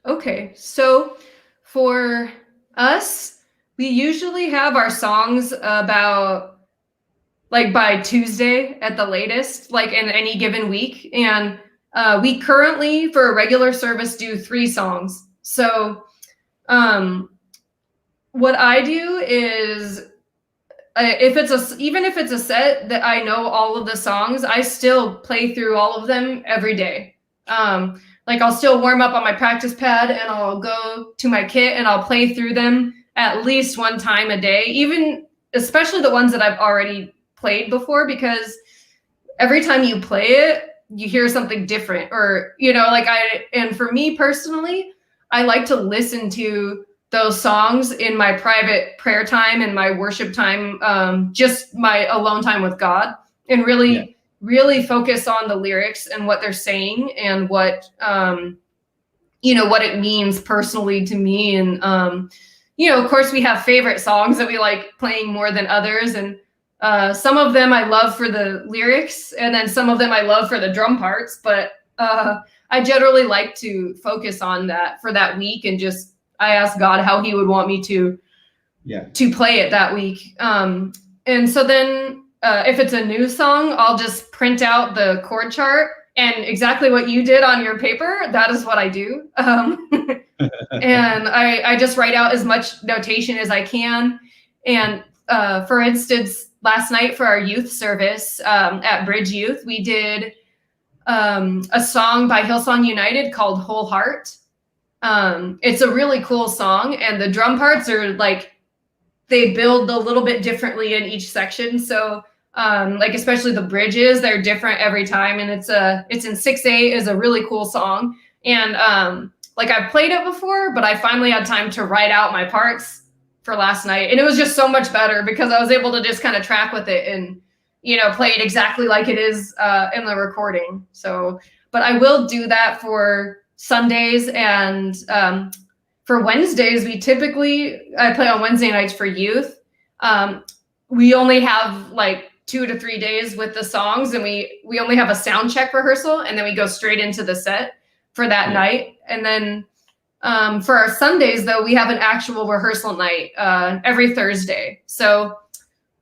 Okay, so for us, we usually have our songs about by Tuesday at the latest, in any given week. And we currently, for a regular service, do 3 songs. So what I do is, even if it's a set that I know all of the songs, I still play through all of them every day. I'll still warm up on my practice pad and I'll go to my kit and I'll play through them at least one time a day, especially the ones that I've already played before, because every time you play it, you hear something different, or, and for me personally, I like to listen to those songs in my private prayer time and my worship time, just my alone time with God, and really really focus on the lyrics and what they're saying and what, what it means personally to me. And, of course we have favorite songs that we like playing more than others. And some of them I love for the lyrics, and then some of them I love for the drum parts. But I generally like to focus on that for that week, and just I ask God how He would want me to play it that week. And so then if it's a new song, I'll just print out the chord chart, and exactly what you did on your paper, that is what I do. And I just write out as much notation as I can. And for instance, last night for our youth service at Bridge Youth, we did a song by Hillsong United called Whole Heart. It's a really cool song, and the drum parts are like, they build a little bit differently in each section. So like especially the bridges, they're different every time. And it's in 6/8 is a really cool song. And like I've played it before, but I finally had time to write out my parts for last night. And it was just so much better because I was able to just kind of track with it and, play it exactly like it is in the recording. So, but I will do that for Sundays, and for Wednesdays, I play on Wednesday nights for youth. We only have like 2 to 3 days with the songs, and we only have a sound check rehearsal, and then we go straight into the set for that night. And then for our Sundays, though, we have an actual rehearsal night every Thursday. So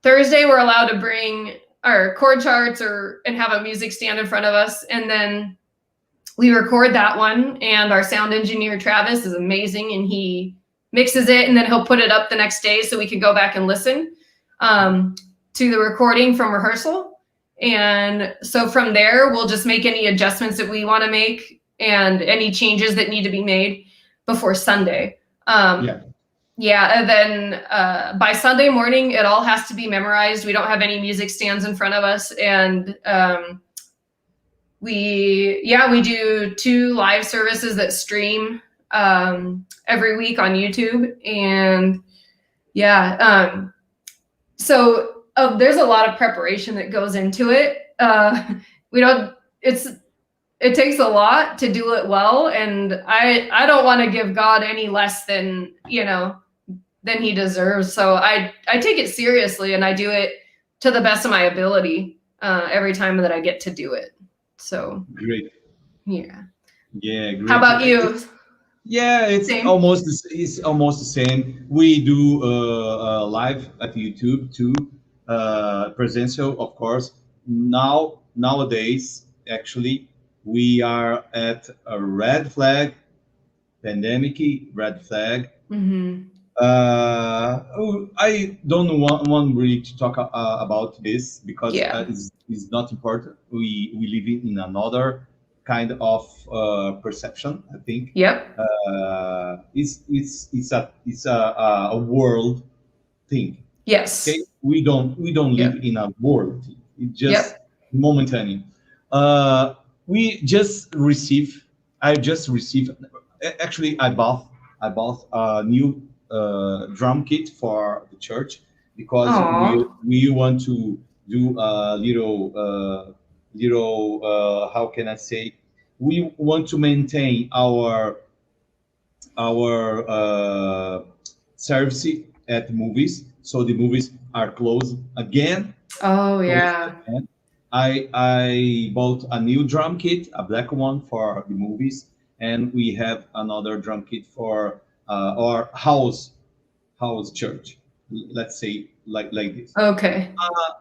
Thursday, we're allowed to bring our chord charts and have a music stand in front of us, and then we record that one. And our sound engineer, Travis, is amazing, and he mixes it, and then he'll put it up the next day so we can go back and listen to the recording from rehearsal. And so from there, we'll just make any adjustments that we want to make and any changes that need to be made before Sunday. And then by Sunday morning, it all has to be memorized. We don't have any music stands in front of us. And we do 2 live services that stream every week on YouTube. And so there's a lot of preparation that goes into it. It takes a lot to do it well. And I don't want to give God any less than He deserves. So I take it seriously, and I do it to the best of my ability every time that I get to do it. So great. Great. How about you? It's same? almost the same. We do live at YouTube too, presential, of course. Nowadays, actually, we are at a red flag, pandemic red flag. Mm-hmm. I don't want really to talk about this because it's not important. We live in another kind of perception, I think. Yep. It's a world thing. Yes. Okay. We don't live in a world. It's just momentary. I just received. Actually, I bought a new drum kit for the church because we want to do a little how can I say, we want to maintain our service at the movies, so the movies are closed again. I bought a new drum kit, a black one for the movies, and we have another drum kit for our house church, let's say like this. Okay.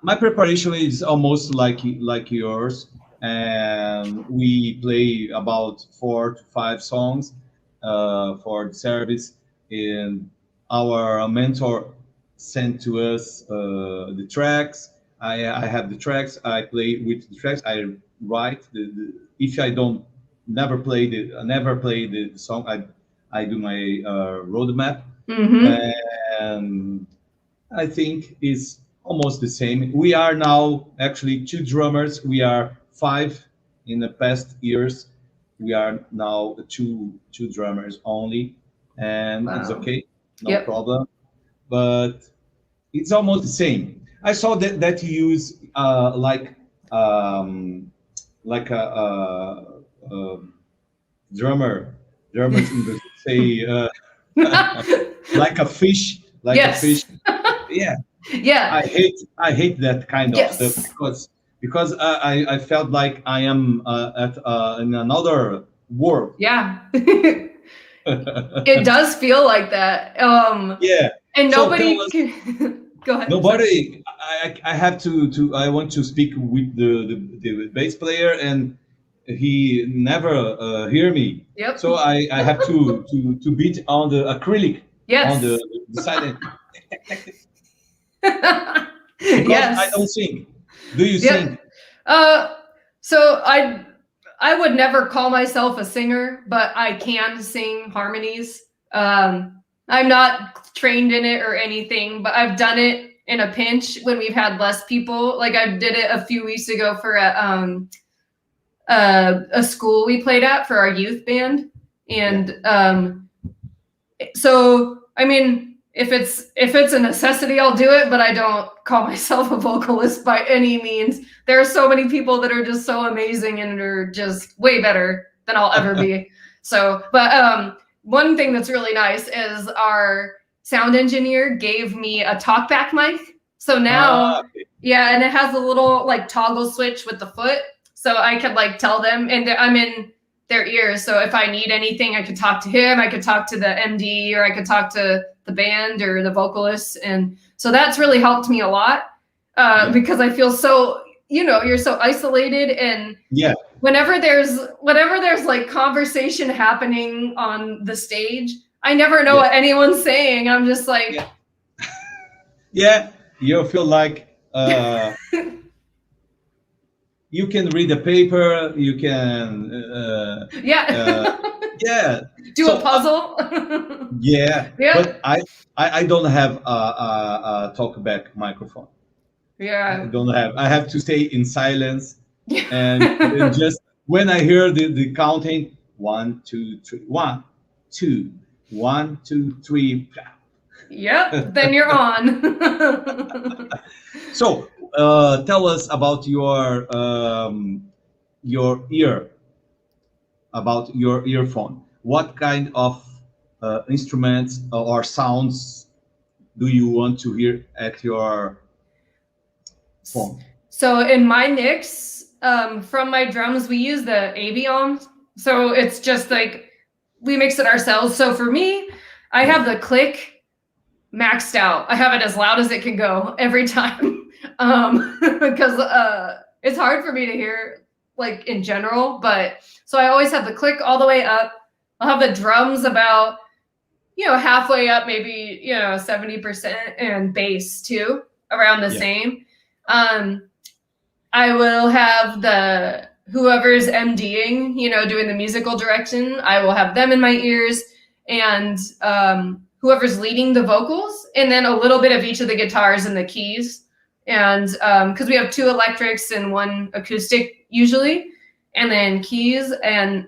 My preparation is almost like yours, and we play about 4 to 5 songs for the service, and our mentor sent to us the tracks. I have the tracks. I play with the tracks. I write if I don't never play the song, I do my roadmap. Mm-hmm. And I think it's almost the same. We are now actually 2 drummers. We are 5 in the past years. We are now two drummers only, and it's okay, no problem. But it's almost the same. I saw that you use like like a drummer. Drummers in Brazil say like a fish, a fish. Yeah, yeah. I hate that kind of stuff Yes. because I felt like I am at in another world. Yeah. It does feel like that. Yeah. And So nobody tell us, go ahead. nobody. I have to. I want to speak with the bass player, and he never hear me. Yep. So I have to beat on the acrylic Yes. on the side because Yes. I don't sing. Do you Yep. sing? So I would never call myself a singer, but I can sing harmonies. I'm not trained in it or anything, but I've done it in a pinch when we've had less people. Like I did it a few weeks ago for a school we played at for our youth band. And so, I mean, if it's a necessity, I'll do it, but I don't call myself a vocalist by any means. There are so many people that are just so amazing and are just way better than I'll ever be. So, but one thing that's really nice is our sound engineer gave me a Talkback mic. So now, yeah, and it has a little like toggle switch with the foot. So I could like tell them, and I'm in their ears. So if I need anything, I could talk to him, I could talk to the MD, or I could talk to the band or the vocalists. And so that's really helped me a lot because I feel so, you're so isolated. And whenever there's like conversation happening on the stage, I never know what anyone's saying. I'm just like, you feel like you can read a paper, you can do a puzzle. But I don't have a talkback microphone. I don't have. I have to stay in silence, and just when I hear the counting 1, 2, 3, 1, 2, 1, 2, 3. Yep, then you're on. So tell us about your ear, about your earphone. What kind of instruments or sounds do you want to hear at your phone? So in my mix, from my drums, we use the Avion. So it's just like we mix it ourselves. So for me, I have the click maxed out. I have it as loud as it can go every time because it's hard for me to hear like in general. But so I always have the click all the way up. I'll have the drums about, halfway up, maybe, 70%, and bass too, around the same. I will have whoever's MDing, doing the musical direction, I will have them in my ears, and whoever's leading the vocals, and then a little bit of each of the guitars and the keys. And because we have 2 electrics and 1 acoustic usually, and then keys. And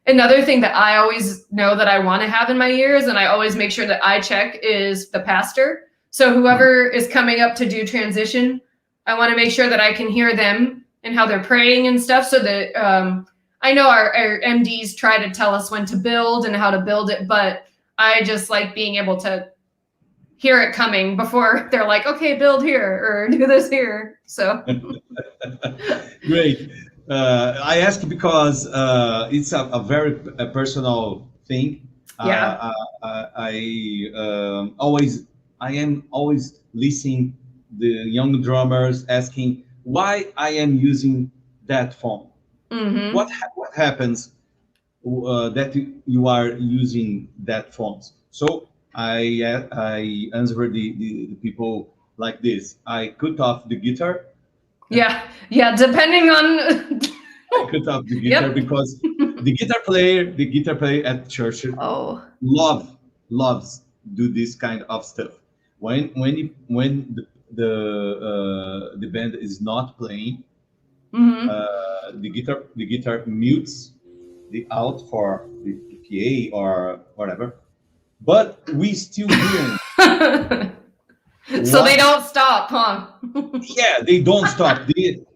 another thing that I always know that I want to have in my ears, and I always make sure that I check, is the pastor. So whoever is coming up to do transition, I want to make sure that I can hear them and how they're praying and stuff, so that I know our MDs try to tell us when to build and how to build it, but I just like being able to hear it coming before they're like, okay, build here or do this here. So great. I ask because it's a very personal thing. I am always listening the young drummers asking why I am using that phone. Mm-hmm. What happens that you are using that phone? So I answer the people like this. I cut off the guitar. Yeah, depending on I cut off the guitar because the guitar player at church loves do this kind of stuff. When the band is not playing, the guitar mutes the out for the PA or whatever, but we still hear. So they don't stop, huh? Yeah, they don't stop.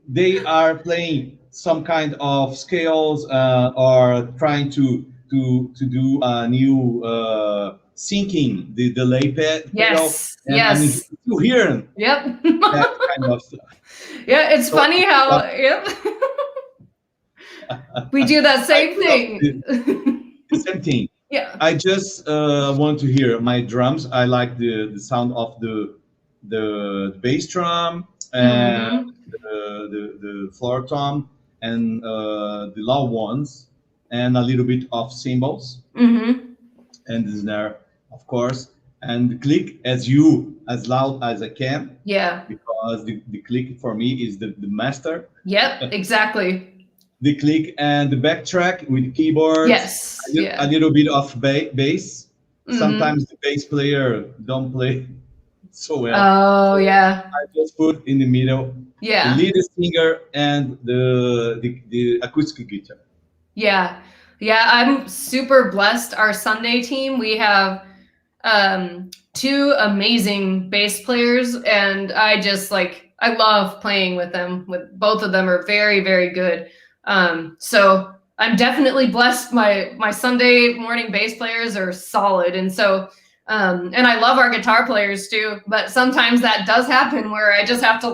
they are playing some kind of scales or trying to do a new syncing the delay pedal, Yes. and I'm Yes. still hearing Yep. that kind of stuff. Yeah, it's So funny how yep. We do that same thing. the same thing. Yeah. I just want to hear my drums. I like the sound of the bass drum and Mm-hmm. the floor tom and the loud ones and a little bit of cymbals Mm-hmm. and the snare, of course, and the click as loud as I can Yeah. because the click for me is the master. Yep. Exactly. The click and the backtrack with keyboards, Yes. a Yeah. little bit of bass. Mm-hmm. Sometimes the bass player don't play so well. Oh So yeah. I just put in the middle the Yeah. lead singer and the acoustic guitar. Yeah. Yeah. I'm super blessed. Our Sunday team, we have two amazing bass players, and I just I love playing with them. With both of them are very, very good. So I'm definitely blessed. My Sunday morning bass players are solid, and so and I love our guitar players too. But sometimes that does happen where I just have to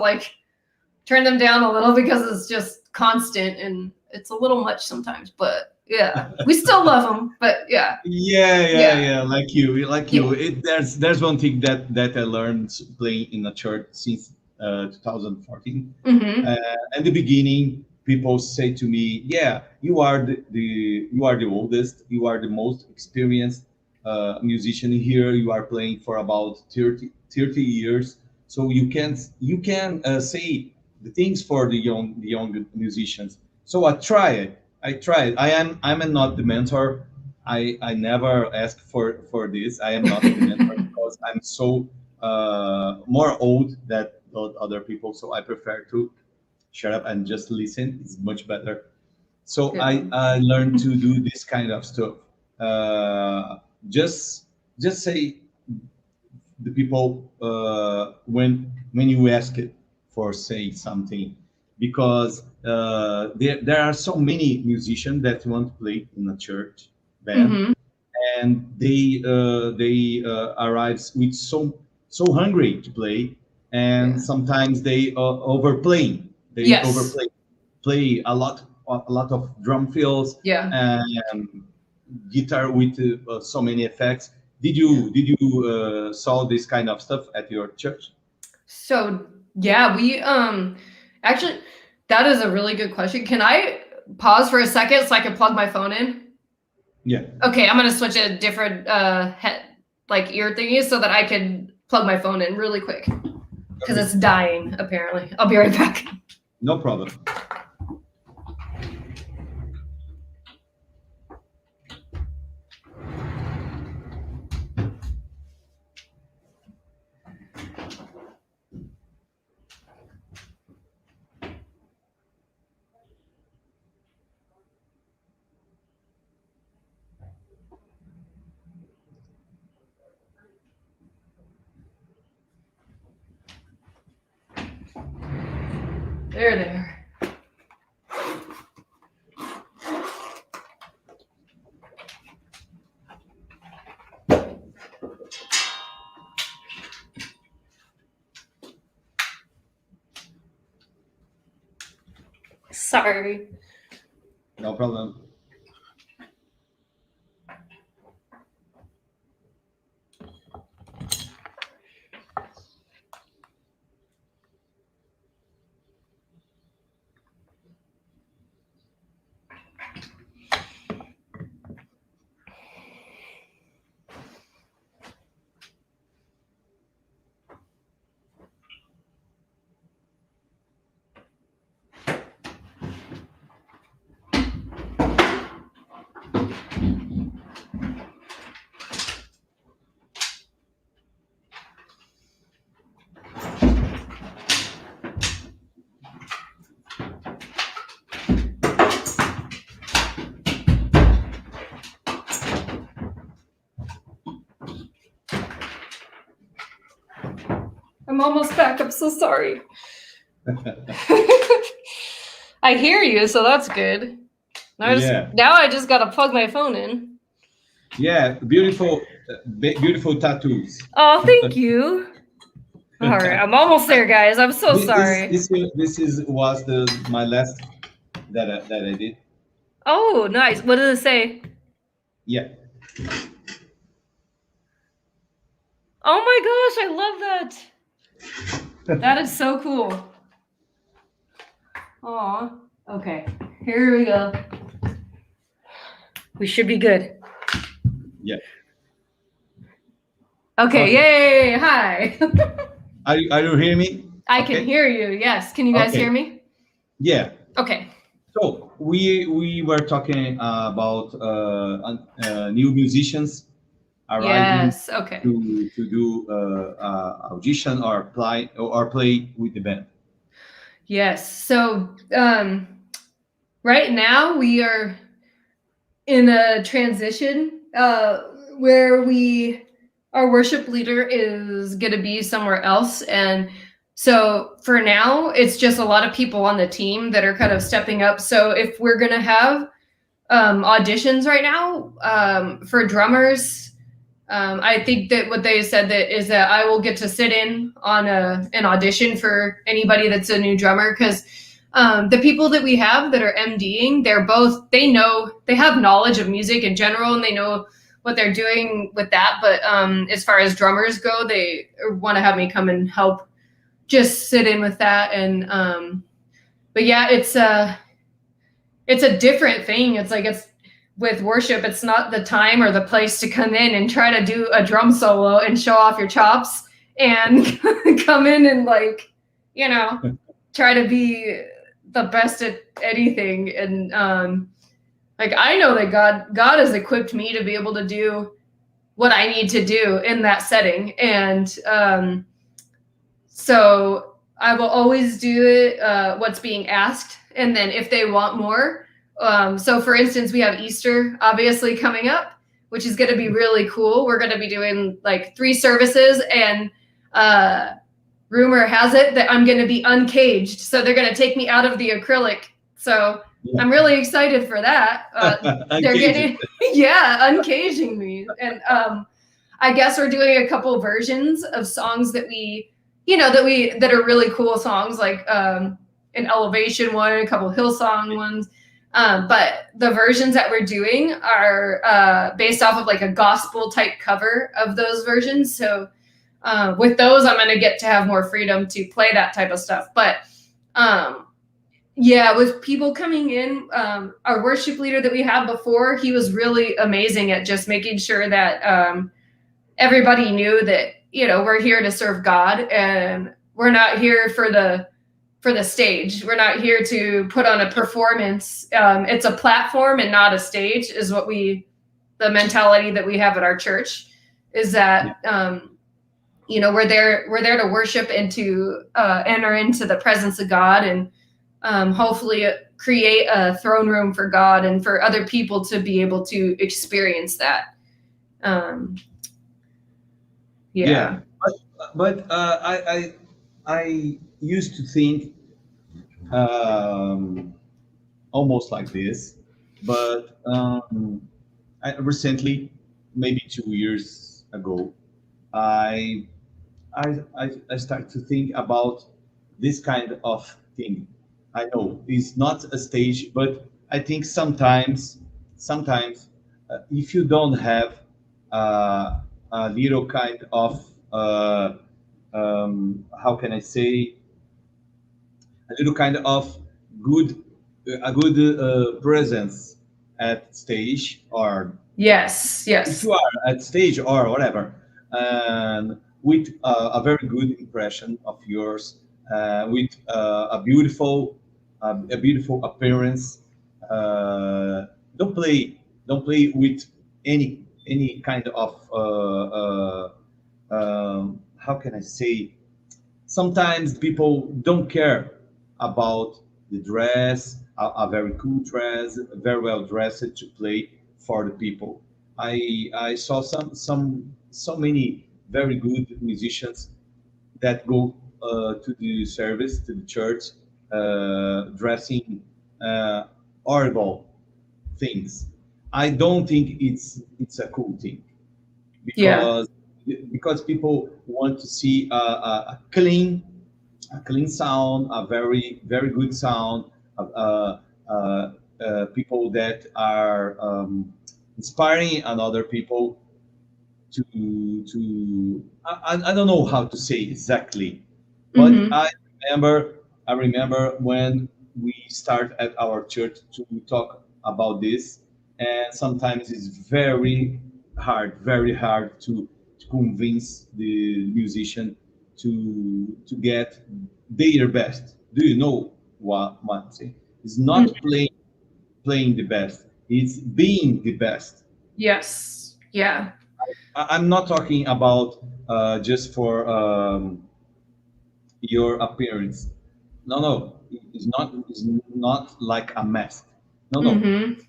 turn them down a little because it's just constant and it's a little much sometimes. But yeah, we still love them. But yeah, Yeah. Like you. yeah. There's one thing that I learned playing in a church since 2014. Mm-hmm. At the beginning, people say to me, "Yeah, you are the oldest, you are the most experienced musician here. You are playing for about 30 years, so you can say the things for the young musicians." So I try it. I tried. I'm not the mentor. I never asked for this. I am not the mentor because I'm so more old than other people. So I prefer to shut up and just listen. It's much better. So Yeah. I learned to do this kind of stuff. Uh, just just say the people when you ask it for say something because there are so many musicians that want to play in a church band Mm-hmm. and they arrive with so hungry to play and Yeah. sometimes they Yes. overplay play a lot of drum fills Yeah. and guitar with so many effects. Did Yeah. you saw this kind of stuff at your church? So yeah, we actually that is a really good question. Can I pause for a second so I can plug my phone in? Yeah. Okay, I'm gonna switch a different ear thingy so that I can plug my phone in really quick because Okay. it's dying apparently. I'll be right back. No problem. There. Sorry. No problem. I'm almost back. I'm so sorry. I hear you, so that's good. Now I just gotta plug my phone in. Yeah, beautiful tattoos. Oh, thank you. All right, I'm almost there, guys. I'm so sorry. Was my last that I did. Oh, nice. What does it say? Yeah. Oh my gosh, I love that. That is so cool. Aw. Okay, here we go. We should be good. Yeah. Okay, yay, hi. Are you hearing me? I can hear you, yes. Can you guys hear me? Yeah. Okay. So we were talking about new musicians arriving to do audition or play with the band. Yes. So right now we are in a transition where our worship leader is going to be somewhere else, and so for now it's just a lot of people on the team that are kind of stepping up. So if we're going to have auditions right now for drummers, I think that what they said is that I will get to sit in on an audition for anybody that's a new drummer, because the people that we have that are MDing, they have knowledge of music in general, and they know what they're doing with that. But as far as drummers go, they want to have me come and help just sit in with that. And but yeah, it's a different thing. It's with worship, it's not the time or the place to come in and try to do a drum solo and show off your chops and come in and try to be the best at anything. And I know that God has equipped me to be able to do what I need to do in that setting. And so I will always do what's being asked. And then if they want more, so for instance, we have Easter obviously coming up, which is going to be really cool. We're going to be doing 3 services, and rumor has it that I'm going to be uncaged. So they're going to take me out of the acrylic. So yeah. I'm really excited for that. They're getting, uncaging me. And I guess we're doing a couple versions of songs that that are really cool songs, like an Elevation one, a couple Hillsong ones. But the versions that we're doing are based off of a gospel type cover of those versions. So with those, I'm going to get to have more freedom to play that type of stuff. But with people coming in, our worship leader that we had before, he was really amazing at just making sure that everybody knew that, we're here to serve God, and we're not here for the stage. We're not here to put on a performance. It's a platform and not a stage, is the mentality that we have at our church, is that, we're there to worship and to enter into the presence of God, and hopefully create a throne room for God and for other people to be able to experience that. But I used to think almost like this, but recently, maybe 2 years ago, I started to think about this kind of thing. I know it's not a stage, but I think sometimes if you don't have a little kind of how can I say, a little kind of a good presence at stage, or yes, if you are at stage or whatever, with a very good impression of yours, with a beautiful appearance. Don't play with any kind of how can I say? Sometimes people don't care about the dress, a very cool dress, very well dressed to play for the people. I saw so many very good musicians that go to the service, to the church, dressing horrible things. I don't think it's a cool thing, Yeah. because people want to see a clean sound, a very good sound, people that are inspiring another people I don't know how to say exactly, but Mm-hmm. I remember when we start at our church to talk about this, and sometimes it's very hard to convince the musician to get their best. Do you know what I'm saying? It's not playing the best; it's being the best. Yes. Yeah. I'm not talking about just for your appearance. No, no, it's not like a mask. No, no, Mm-hmm.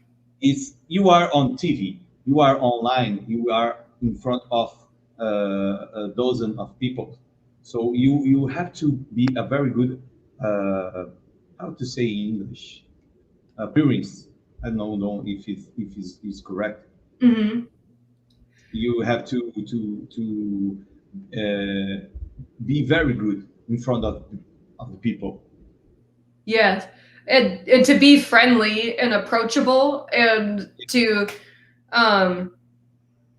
it's you are on TV, you are online, you are in front of a dozen of people. So you have to be a very good how to say in English appearance. I don't know if it's correct. Mm-hmm. You have to be very good in front of the people. Yes. And to be friendly and approachable and to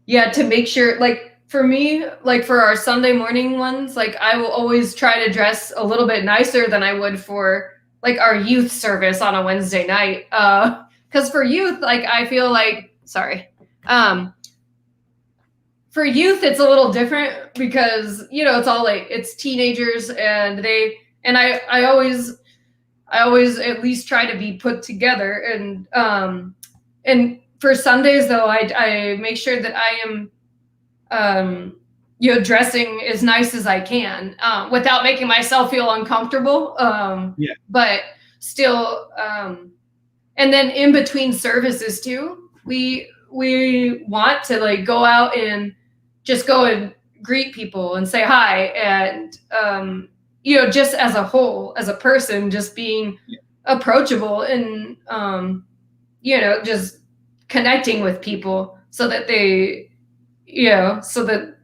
yeah, to make sure, like for me, like for our Sunday morning ones, like I will always try to dress a little bit nicer than I would for like our youth service on a Wednesday night. Because for youth, like I feel like, sorry, um, for youth it's a little different because it's all like it's teenagers and I always at least try to be put together and for Sundays though I make sure that I am dressing as nice as I can without making myself feel uncomfortable. Yeah, But still, and then in between services too, we want to like go out and just go and greet people and say hi and just as a whole, as a person, just being yeah, approachable and just connecting with people so that they so that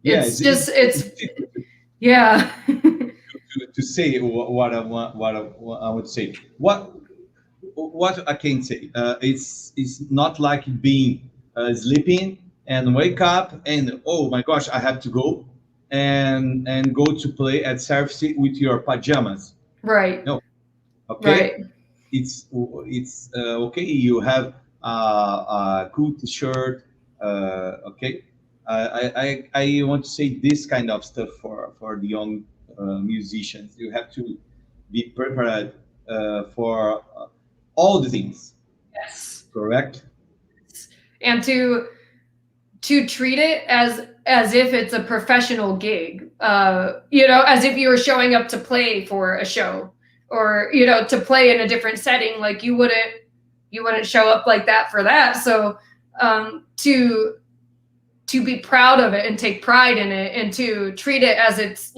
yeah. it's just it's It's difficult yeah. to say what I want, what I would say. What I can say. It's not like being sleeping and wake up and oh my gosh, I have to go and go to play at service with your pajamas. Right. No, okay. Right. It's okay. You have a cool T-shirt. Okay. I want to say this kind of stuff for the young musicians. You have to be prepared for all the things. Yes. Correct. And to treat it as if it's a professional gig, as if you were showing up to play for a show or to play in a different setting. Like you wouldn't show up like that for that. So to be proud of it and take pride in it and to treat it as it's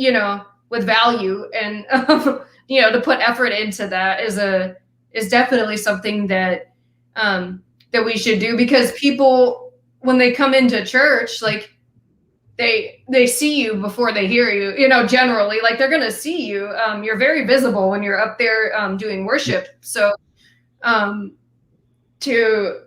with value and to put effort into that is definitely something that we should do, because people, when they come into church, like they see you before they hear you, generally, like they're going to see you. You're very visible when you're up there doing Yeah. worship. So um, to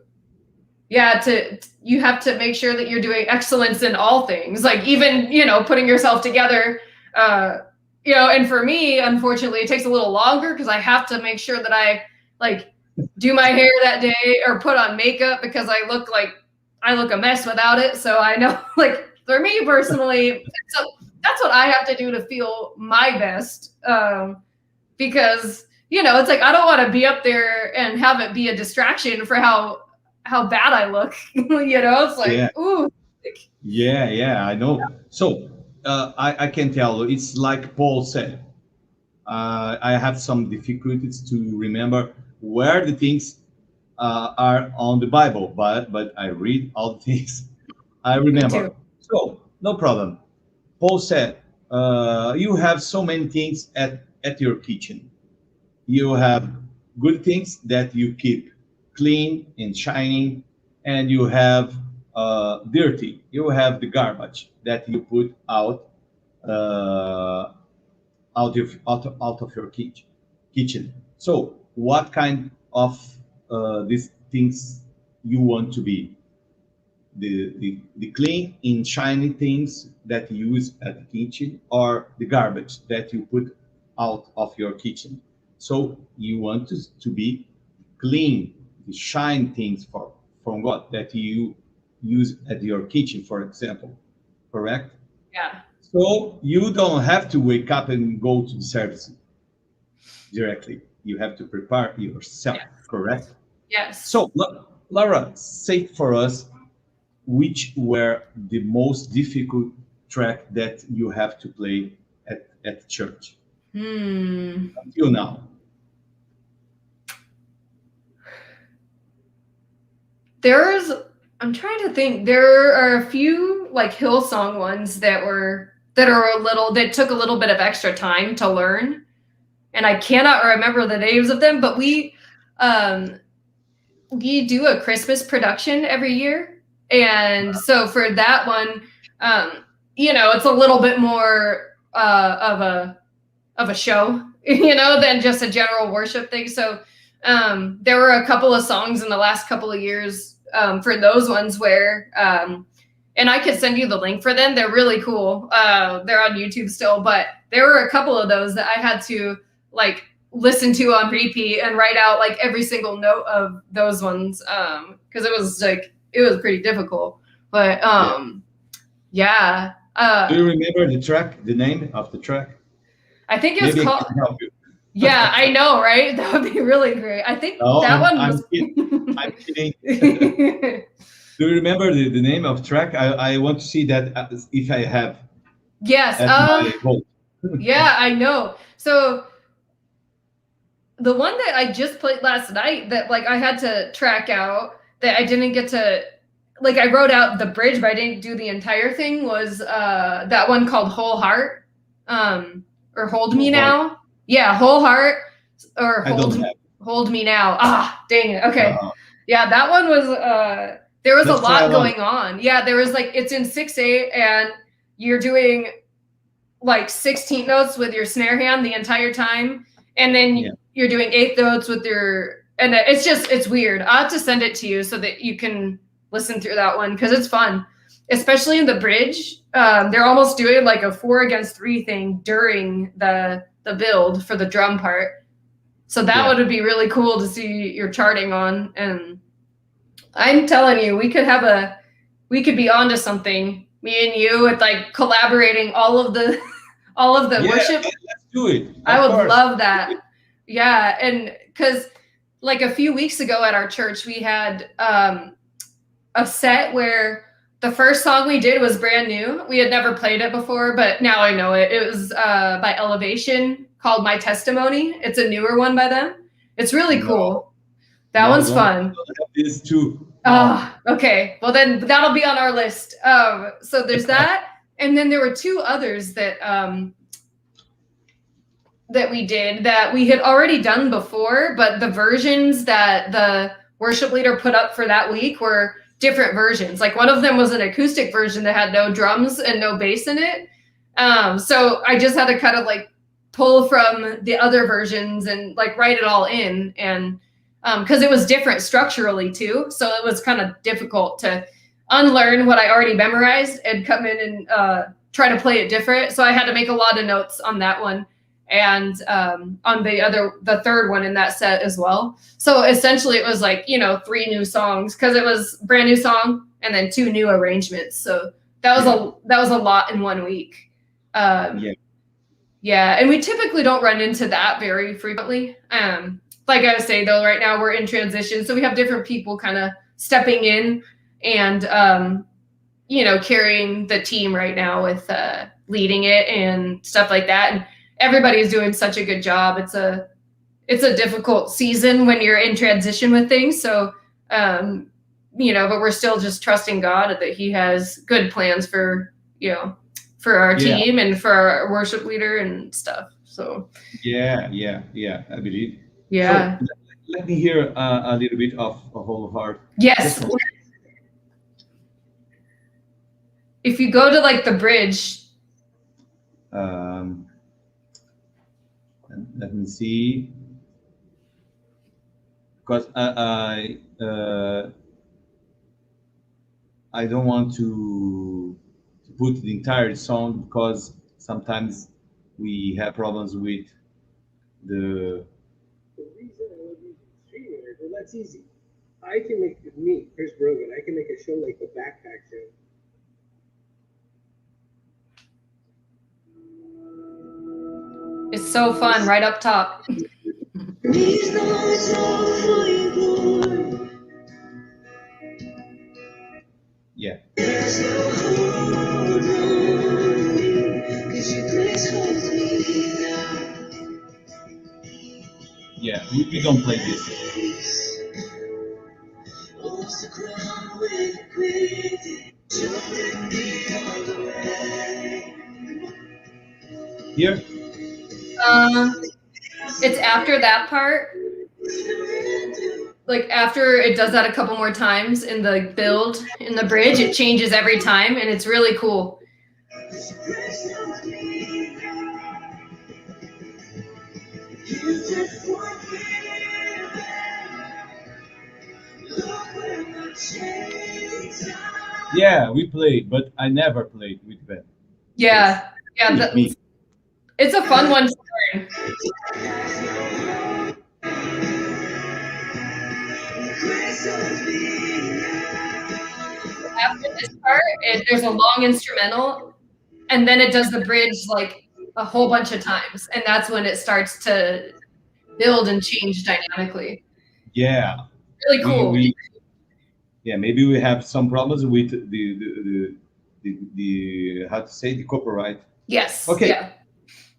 yeah to you have to make sure that you're doing excellence in all things, like even putting yourself together. And for me, unfortunately, it takes a little longer because I have to make sure that I like do my hair that day or put on makeup because I look a mess without it. So I know, like for me personally, so that's what I have to do to feel my best. Because it's like I don't want to be up there and have it be a distraction for how bad I look. It's Yeah. like, ooh. Yeah. I know. So I can tell you, it's like Paul said. I have some difficulties to remember where the things are on the Bible, but I read all the things I Me too. remember. So no problem. Paul said, you have so many things at your kitchen. You have good things that you keep clean and shining, and you have dirty. You have the garbage that you put uh, out of your kitchen. So, what kind of these things you want to be? The clean and shiny things that you use at the kitchen, or the garbage that you put out of your kitchen. So you want to be clean, the shine things from God that you use at your kitchen, for example, correct? Yeah. So you don't have to wake up and go to the service directly. You have to prepare yourself, Yes. correct? Yes. So Laura, say for us, which were the most difficult track that you have to play at church until now? I'm trying to think. There are a few like Hillsong ones that took a little bit of extra time to learn, and I cannot remember the names of them. But we do a Christmas production every year, and so for that one, it's a little bit more of a show, than just a general worship thing. So there were a couple of songs in the last couple of years for those ones where, and I could send you the link for them. They're really cool. They're on YouTube still, but there were a couple of those that I had to like listen to on repeat and write out like every single note of those ones. Cause it was pretty difficult, but yeah. Do you remember the name of the track? I think it was Maybe called. I can help you. Yeah, I know, right? That would be really great. I think that one was. I'm kidding. Do you remember the name of track? I want to see that if I have. Yes. My vote. Yeah, I know. So the one that I just played last night that like I had to track out that I didn't get to, like I wrote out the bridge, but I didn't do the entire thing, was that one called Whole Heart, or Hold Me Now. Yeah, Whole Heart or Hold Me Now. Ah, dang it. Okay. Yeah, that one was there was a lot going on. Yeah, there was like, it's in 6/8 and you're doing like 16 notes with your snare hand the entire time, and then you're doing 8 notes with your, and it's weird. I'll have to send it to you so that you can listen through that one, because it's fun, especially in the bridge. They're almost doing like a 4-against-3 thing during the build for the drum part. So that would be really cool to see your charting on. And I'm telling you, we could be onto something, me and you, with like collaborating all of the worship. Let's do it. I would love that. Yeah. And because like a few weeks ago at our church, we had a set where the first song we did was brand new. We had never played it before, but now I know it. It was by Elevation, called My Testimony. It's a newer one by them. It's really cool. That one's fun. This too. Okay. Well, then that'll be on our list. So there's that. And then there were 2 others that we did that we had already done before, but the versions that the worship leader put up for that week were different versions. Like one of them was an acoustic version that had no drums and no bass in it. So I just had to kind of like pull from the other versions and like write it all in. And because it was different structurally too. So it was kind of difficult to unlearn what I already memorized and come in and try to play it different. So I had to make a lot of notes on that one, and on the third one in that set as well. So essentially it was like, 3 new songs, because it was brand new song and then 2 new arrangements. So that was a lot in 1 week. Yeah. And we typically don't run into that very frequently. Like I was saying though, right now we're in transition. So we have different people kind of stepping in and, carrying the team right now with leading it and stuff like that. And everybody's doing such a good job. It's a difficult season when you're in transition with things. So, but we're still just trusting God that He has good plans for for our team and for our worship leader and stuff. So yeah, I believe. Yeah. So let me hear a little bit of a whole heart. Yes. If you go to like the bridge. Let me see. Because I don't want to put the entire song because sometimes we have problems with the. The reason I love using StreamYard, well, that's easy. I can make me, Chris Brogan, I can make a show like the Backpack Show. It's so fun, right up top. Yeah. Yeah, we don't play this. Here? It's after that part. Like after it does that a couple more times in the build, in the bridge, it changes every time and it's really cool. Yeah, we played, but I never played with Ben. Yeah, it's a fun one to learn. After this part, there's a long instrumental, and then it does the bridge like a whole bunch of times, and that's when it starts to build and change dynamically. Yeah, really cool. Maybe we have some problems with the how to say, the copyright. Yes. Okay. Yeah.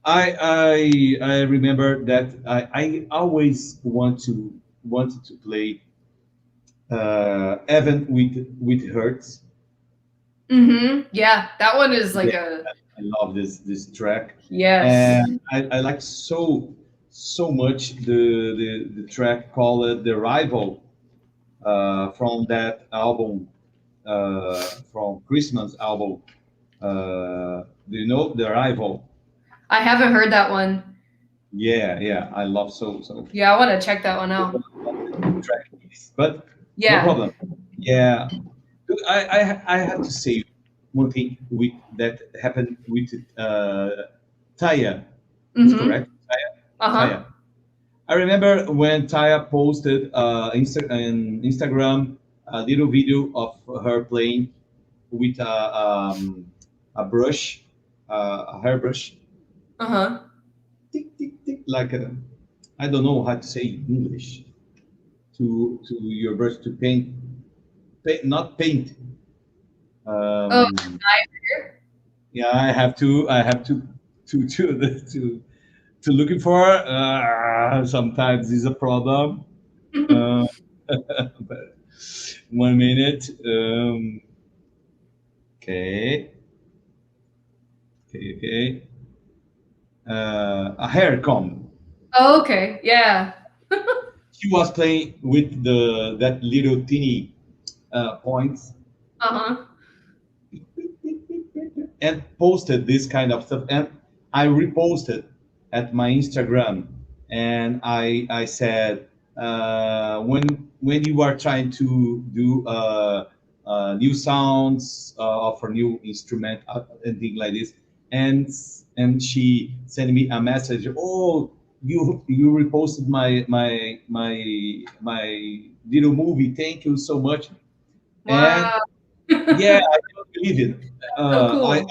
I remember that I always wanted to play Evan with Hertz. Yeah, that one is like I love this track. Yes. And I like so much the track called The Rival from that album, from Christmas album. Do you know The Rival? I haven't heard that one. Yeah, I love so. Yeah, I want to check that one out. But yeah, no problem. Yeah, I have to say one thing that happened with Taya. Is correct? Taya. I remember when Taya posted on Instagram a little video of her playing with a brush, a hairbrush. Tick, tick, tick, like I don't know how to say in English. To your brush to paint, not paint. Yeah, I have to looking for. Sometimes is a problem. But 1 minute. Okay. A hair comb. Oh, okay. Yeah. She was playing with that little teeny points. And posted this kind of stuff, and I reposted at my Instagram, and I said when you are trying to do new sounds of a new instrument and things like this, and she sent me a message. Oh, you reposted my little movie. Thank you so much. Wow. And yeah, I don't believe it. So cool.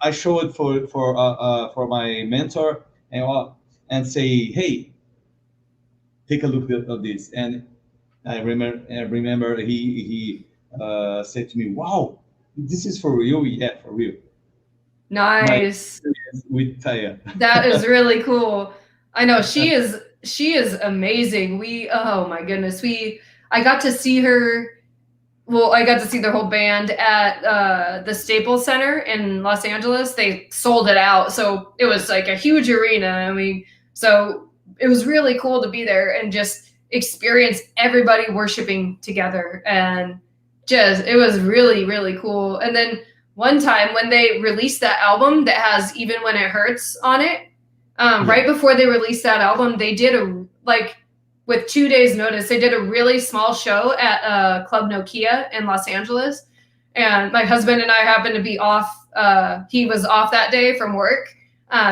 I show it for my mentor and say, hey, take a look at this. And I remember he said to me, wow, this is for real. Yeah, for real. Nice. With Taya. That is really cool. I know she is amazing. Oh my goodness. I got to see her well, I got to see their whole band at the Staples Center in Los Angeles. They sold it out, so it was like a huge arena. So it was really cool to be there and just experience everybody worshiping together, and just it was really, really cool. And then one time when they released that album that has Even When It Hurts on it, right before they released that album, they did with 2 days notice, they did a really small show at Club Nokia in Los Angeles. And my husband and I happened to be off. He was off that day from work.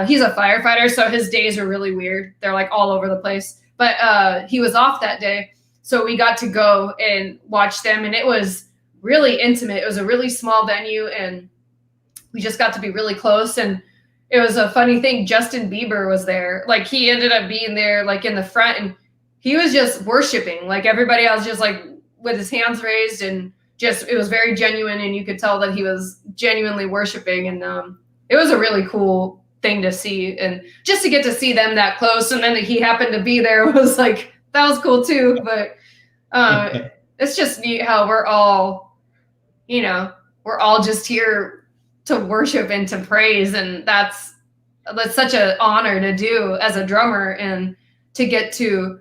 He's a firefighter, so his days are really weird. They're like all over the place. But he was off that day. So we got to go and watch them. And it was really intimate. It was a really small venue. And we just got to be really close. And it was a funny thing. Justin Bieber was there. Like, he ended up being there, like, in the front. And he was just worshiping. Like, everybody else just, like, with his hands raised. And just, it was very genuine. And you could tell that he was genuinely worshiping. And it was a really cool thing to see. And just to get to see them that close. And then that he happened to be there was, like, that was cool, too. But it's just neat how we're all, you know, we're all just here to worship and to praise, and that's such an honor to do as a drummer, and to get to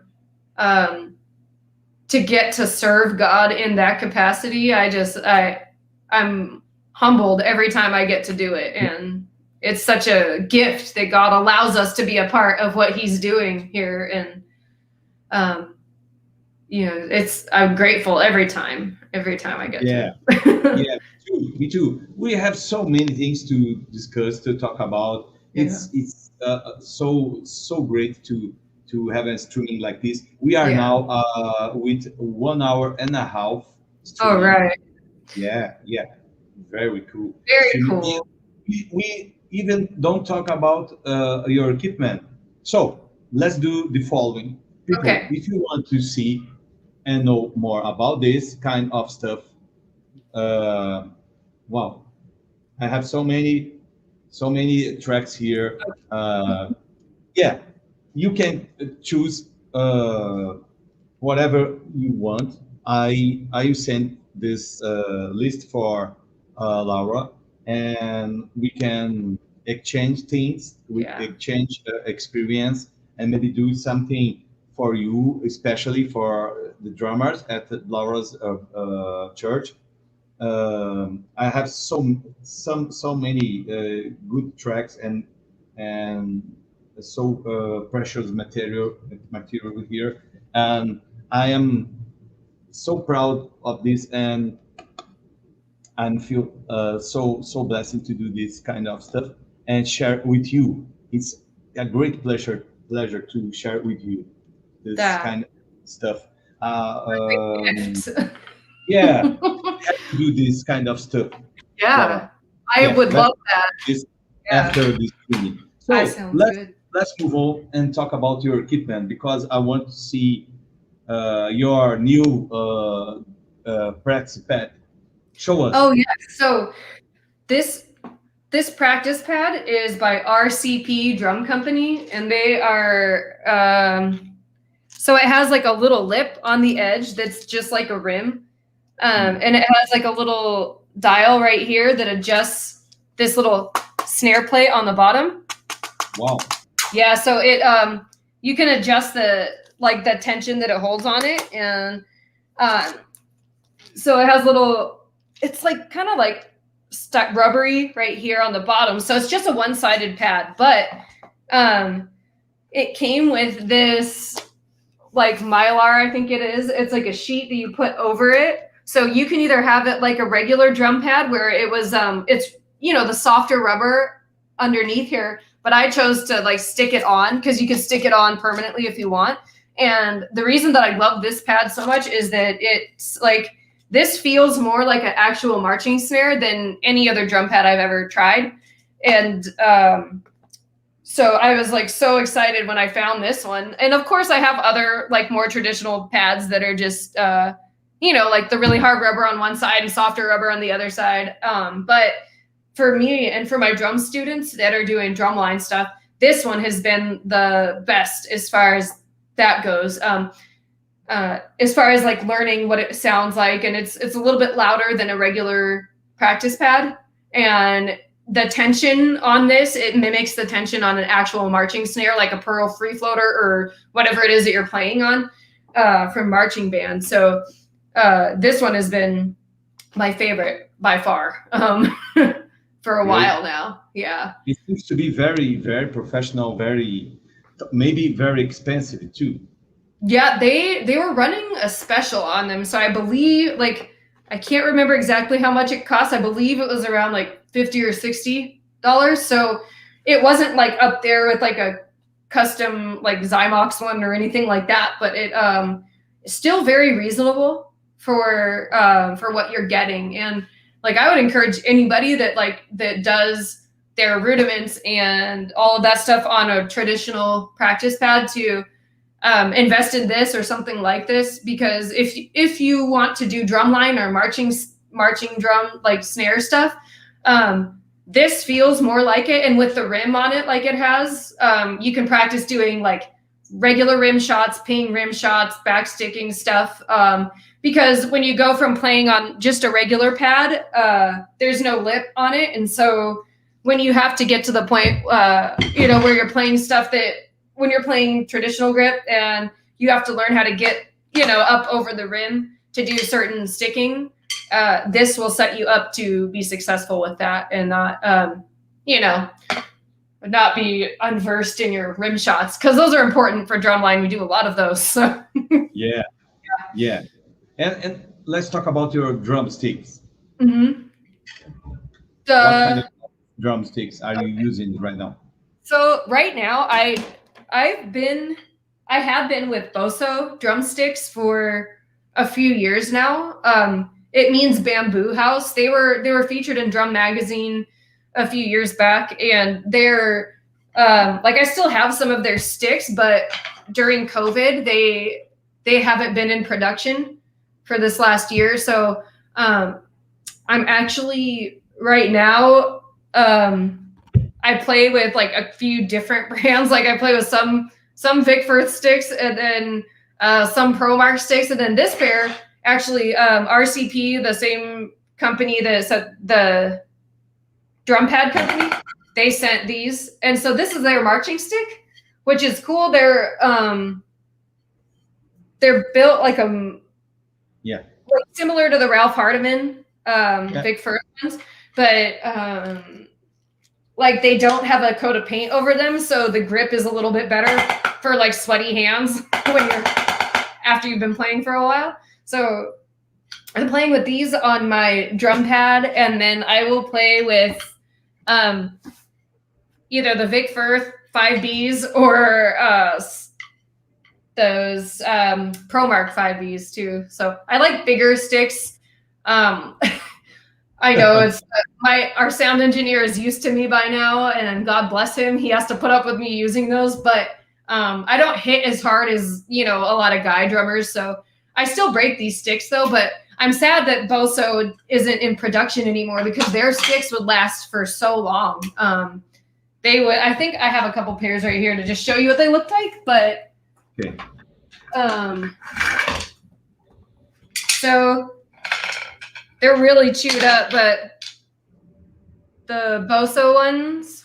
serve God in that capacity. I'm humbled every time I get to do it, and it's such a gift that God allows us to be a part of what He's doing here, and you know, I'm grateful every time I get to. Yeah. Me too. We have so many things to discuss, to talk about. It's so great to have a streaming like this. We are now with 1 hour and a half. Streaming. Oh, right. Yeah. Very cool. Very cool. We even don't talk about your equipment. So let's do the following. People, if you want to see and know more about this kind of stuff, wow, I have so many tracks here. You can choose whatever you want. I sent this list for Laura, and we can exchange things, exchange experience, and maybe do something for you, especially for the drummers at Laura's church. I have so many good tracks and so precious material here, and I am so proud of this, and I feel so blessed to do this kind of stuff and share with you. It's a great pleasure to share with you this kind of stuff. Yeah, to do this kind of stuff. Yeah, I would love that. After this meeting. So let's move on and talk about your equipment, because I want to see your new practice pad. Show us. Oh yeah, so this practice pad is by RCP Drum Company, and they are so it has like a little lip on the edge that's just like a rim. And it has like a little dial right here that adjusts this little snare plate on the bottom. Wow. Yeah, so it you can adjust the tension that it holds on it, and so it has it's like kind of like stuck rubbery right here on the bottom. So it's just a one-sided pad, but it came with this like Mylar, I think it is. It's like a sheet that you put over it. So you can either have it like a regular drum pad where it was, it's, you know, the softer rubber underneath here, but I chose to like stick it on, because you can stick it on permanently if you want. And the reason that I love this pad so much is that it's like, this feels more like an actual marching snare than any other drum pad I've ever tried. And so I was like so excited when I found this one. And of course I have other like more traditional pads that are just, you know, like the really hard rubber on one side and softer rubber on the other side. But for me and for my drum students that are doing drumline stuff, this one has been the best as far as that goes. as far as like learning what it sounds like, and it's a little bit louder than a regular practice pad, and the tension on this, it mimics the tension on an actual marching snare, like a Pearl free floater or whatever it is that you're playing on from marching band. So this one has been my favorite by far for a while now. Yeah. It seems to be very, very professional, maybe very expensive too. Yeah, they were running a special on them. So I believe, like, I can't remember exactly how much it cost. I believe it was around like $50 or $60. So it wasn't like up there with like a custom like Zymox one or anything like that, but it is still very reasonable for what you're getting. And like, I would encourage anybody that does their rudiments and all of that stuff on a traditional practice pad to invest in this or something like this, because if you want to do drumline or marching drum like snare stuff, this feels more like it. And with the rim on it like it has, you can practice doing like regular rim shots, ping rim shots, backsticking stuff, because when you go from playing on just a regular pad, there's no lip on it, and so when you have to get to the point where you're playing stuff that when you're playing traditional grip and you have to learn how to get, up over the rim to do certain sticking, this will set you up to be successful with that and not be unversed in your rim shots, because those are important for drumline. We do a lot of those. So. Yeah. And let's talk about your drumsticks. Mm-hmm. What kind of drumsticks are you using right now? So right now, I have been with Boso drumsticks for a few years now. It means bamboo house. They were featured in Drum Magazine a few years back, and they're I still have some of their sticks, but during COVID they haven't been in production for this last year. So I'm actually right now I play with like a few different brands. Like I play with some Vic Firth sticks, and then some ProMark sticks, and then this pair actually RCP, the same company that sent the drum pad company, they sent these, and so this is their marching stick, which is cool. They're built like similar to the Ralph Hardiman Vic Firth ones, but like they don't have a coat of paint over them, so the grip is a little bit better for like sweaty hands after you've been playing for a while. So I'm playing with these on my drum pad, and then I will play with either the Vic Firth 5Bs or those ProMark 5Bs too. So I like bigger sticks. I know it's our sound engineer is used to me by now, and God bless him, he has to put up with me using those, but I don't hit as hard as a lot of guy drummers, so I still break these sticks though. But I'm sad that Boso isn't in production anymore, because their sticks would last for so long. They would. I think I have a couple pairs right here to just show you what they look like, but okay. So they're really chewed up, but the Boso ones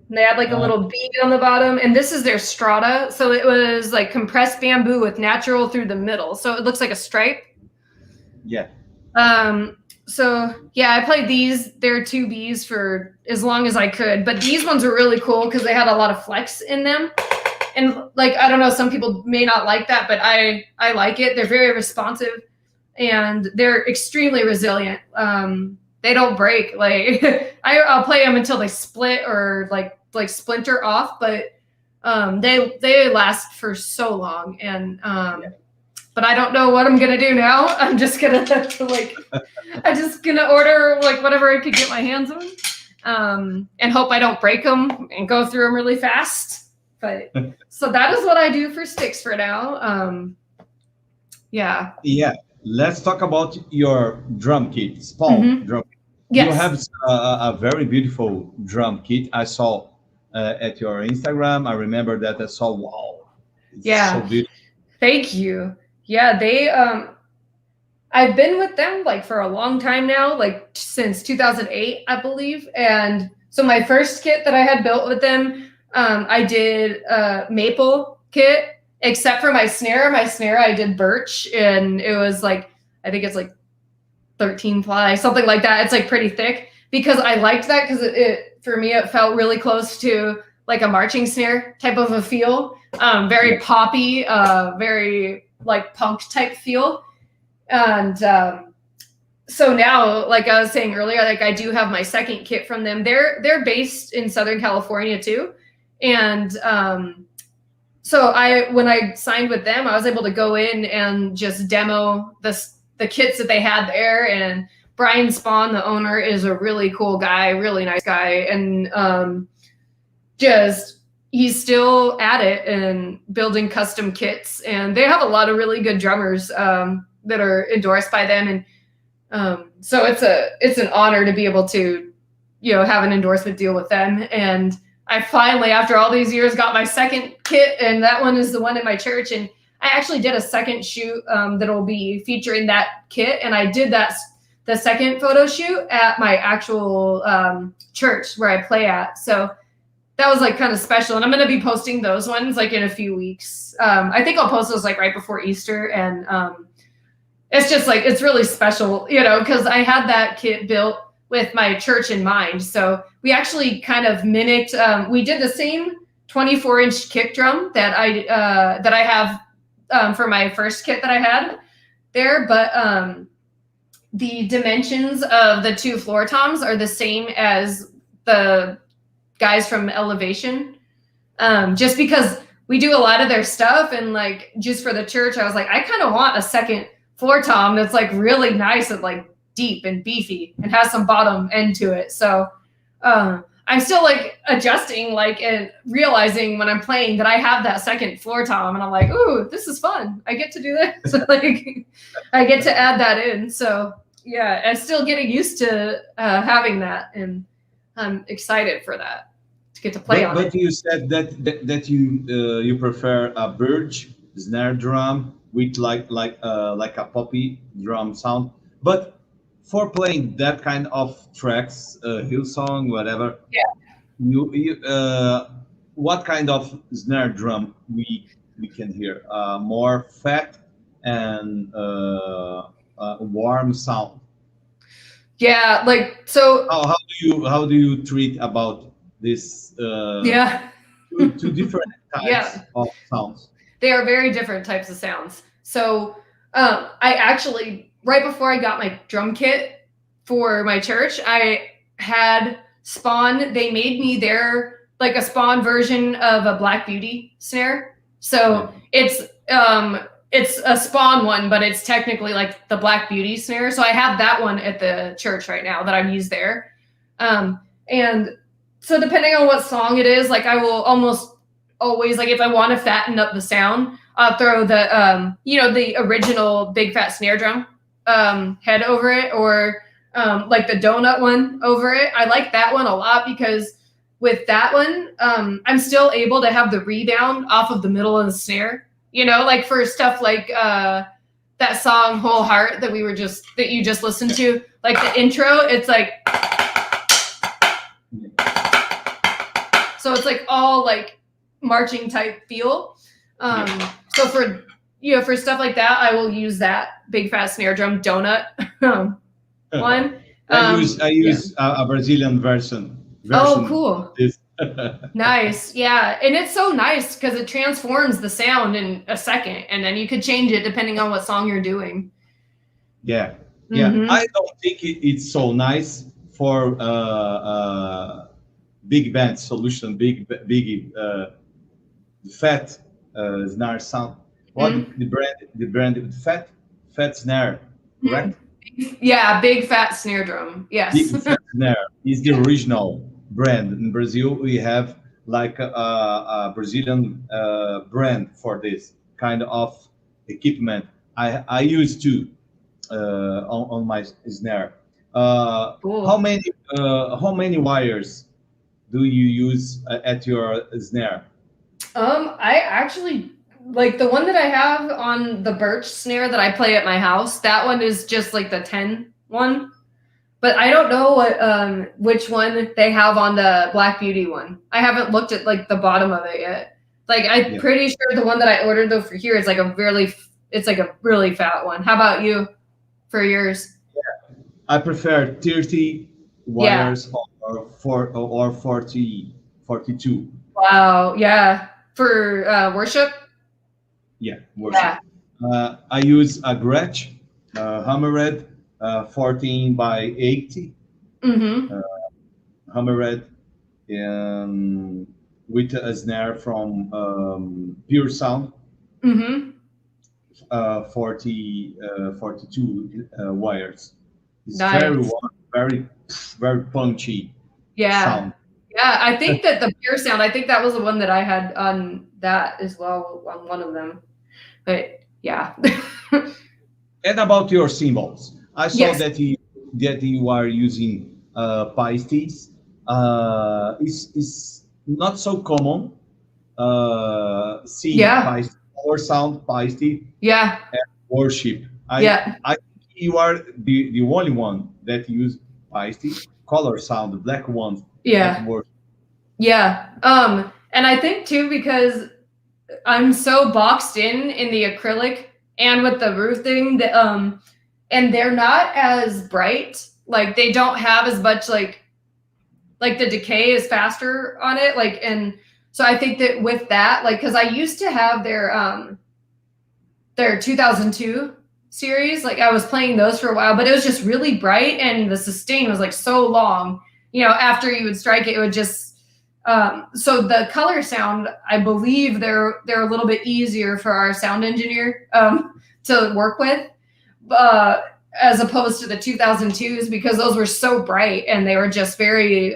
they had like a little bead on the bottom, and this is their strata. So it was like compressed bamboo with natural through the middle. So it looks like a stripe. Yeah. So yeah, I played these. They're 2Bs for as long as I could, but these ones are really cool because they had a lot of flex in them. And like, I don't know, some people may not like that, but I like it. They're very responsive, and they're extremely resilient. They don't break. Like I'll play them until they split or like splinter off, but they last for so long. And but I don't know what I'm gonna do now. I'm just gonna order like whatever I could get my hands on, and hope I don't break them and go through them really fast. But so that is what I do for sticks for now. Yeah. Let's talk about your drum kit, Paul. Drum. Yes. You have a very beautiful drum kit. I saw at your Instagram. I remember that I saw. Wow. It's so beautiful. Thank you. Yeah, they I've been with them like for a long time now, like since 2008, I believe. And so my first kit that I had built with them, I did a maple kit, except for my snare. My snare I did birch, and it was like, I think it's like 13 ply, something like that. It's like pretty thick because I liked that because it for me it felt really close to like a marching snare type of a feel, very poppy, very like punk type feel. And so now, like I was saying earlier, like I do have my second kit from them. They're based in Southern California too, and so when I signed with them, I was able to go in and just demo the kits that they had there. And Brian Spawn, the owner, is a really cool guy, really nice guy, and just he's still at it and building custom kits. And they have a lot of really good drummers that are endorsed by them, and so it's an honor to be able to, have an endorsement deal with them. And I finally, after all these years, got my second kit, and that one is the one in my church. And I actually did a second shoot that'll be featuring that kit, and I did the second photo shoot at my actual church where I play at. So that was like kind of special, and I'm going to be posting those ones like in a few weeks. I think I'll post those like right before Easter, and it's just like, it's really special, because I had that kit built with my church in mind. So we actually kind of mimicked, we did the same 24-inch kick drum that I have for my first kit that I had there, but the dimensions of the two floor toms are the same as the guys from Elevation, just because we do a lot of their stuff, and like just for the church, I was like, I kind of want a second floor tom that's like really nice and like deep and beefy and has some bottom end to it. So I'm still like adjusting, like, and realizing when I'm playing that I have that second floor tom, and I'm like, ooh, this is fun. I get to do this. Like, I get to add that in. So yeah, I'm still getting used to having that, and I'm excited for that, to get to play on it. But you said that you prefer a burge snare drum with like a poppy drum sound, but for playing that kind of tracks, Hillsong, whatever. Yeah. You what kind of snare drum we can hear? More fat and warm sound. Yeah, like so. How do you treat about this? Yeah. two different types of sounds. They are very different types of sounds. So I actually, right before I got my drum kit for my church, I had Spawn. They made me like a Spawn version of a Black Beauty snare. So it's a Spawn one, but it's technically like the Black Beauty snare. So I have that one at the church right now that I've used there. And so depending on what song it is, like I will almost always, like if I want to fatten up the sound, I'll throw the the original big fat snare drum head over it, or like the donut one over it. I like that one a lot because with that one, I'm still able to have the rebound off of the middle of the snare. Like for stuff like that song "Whole Heart" that you just listened to, like the intro, it's like, so it's like all like marching type feel. So for stuff like that, I will use that big fat snare drum donut one. I use a Brazilian version. Oh, cool. Nice. Yeah. And it's so nice because it transforms the sound in a second, and then you could change it depending on what song you're doing. Yeah. Yeah. Mm-hmm. I don't think it's so nice for big band solution, big fat snare sound. What the brand with fat snare, correct? Yeah, big fat snare drum. Yes. Big fat snare is the original brand. In Brazil, we have like a Brazilian brand for this kind of equipment. I use too on my snare. Cool. How many wires do you use at your snare? I actually like the one that I have on the birch snare that I play at my house, that one is just like the 10 one. But I don't know what which one they have on the Black Beauty one. I haven't looked at like the bottom of it yet. Like I'm pretty sure the one that I ordered though for here is like it's like a really fat one. How about you for yours? Yeah. I prefer 30 wires or 40, 42. Wow, yeah. For worship? Yeah, worship. Yeah. I use a Gretsch hammered 14 by 80 hammered with a snare from Pure Sound. 42 wires. It's nice. Very warm, very punchy sound. Yeah, I think that the Pure Sound, I think that was the one that I had on that as well, on one of them. But yeah. And about your cymbals, I saw that you are using pasties. It's not so common. Pasty or sound pasty. Yeah. And worship. I think you are the only one that use pasty, color sound, the black ones. Yeah. Yeah. And I think too, because I'm so boxed in the acrylic and with the roof thing that and they're not as bright. Like they don't have as much like the decay is faster on it. Like, and so I think that with that, like, cause I used to have their 2002 series. Like I was playing those for a while, but it was just really bright and the sustain was like so long, you know, after you would strike it, it would just, so the color sound, I believe they're a little bit easier for our sound engineer to work with, as opposed to the 2002s, because those were so bright and they were just very,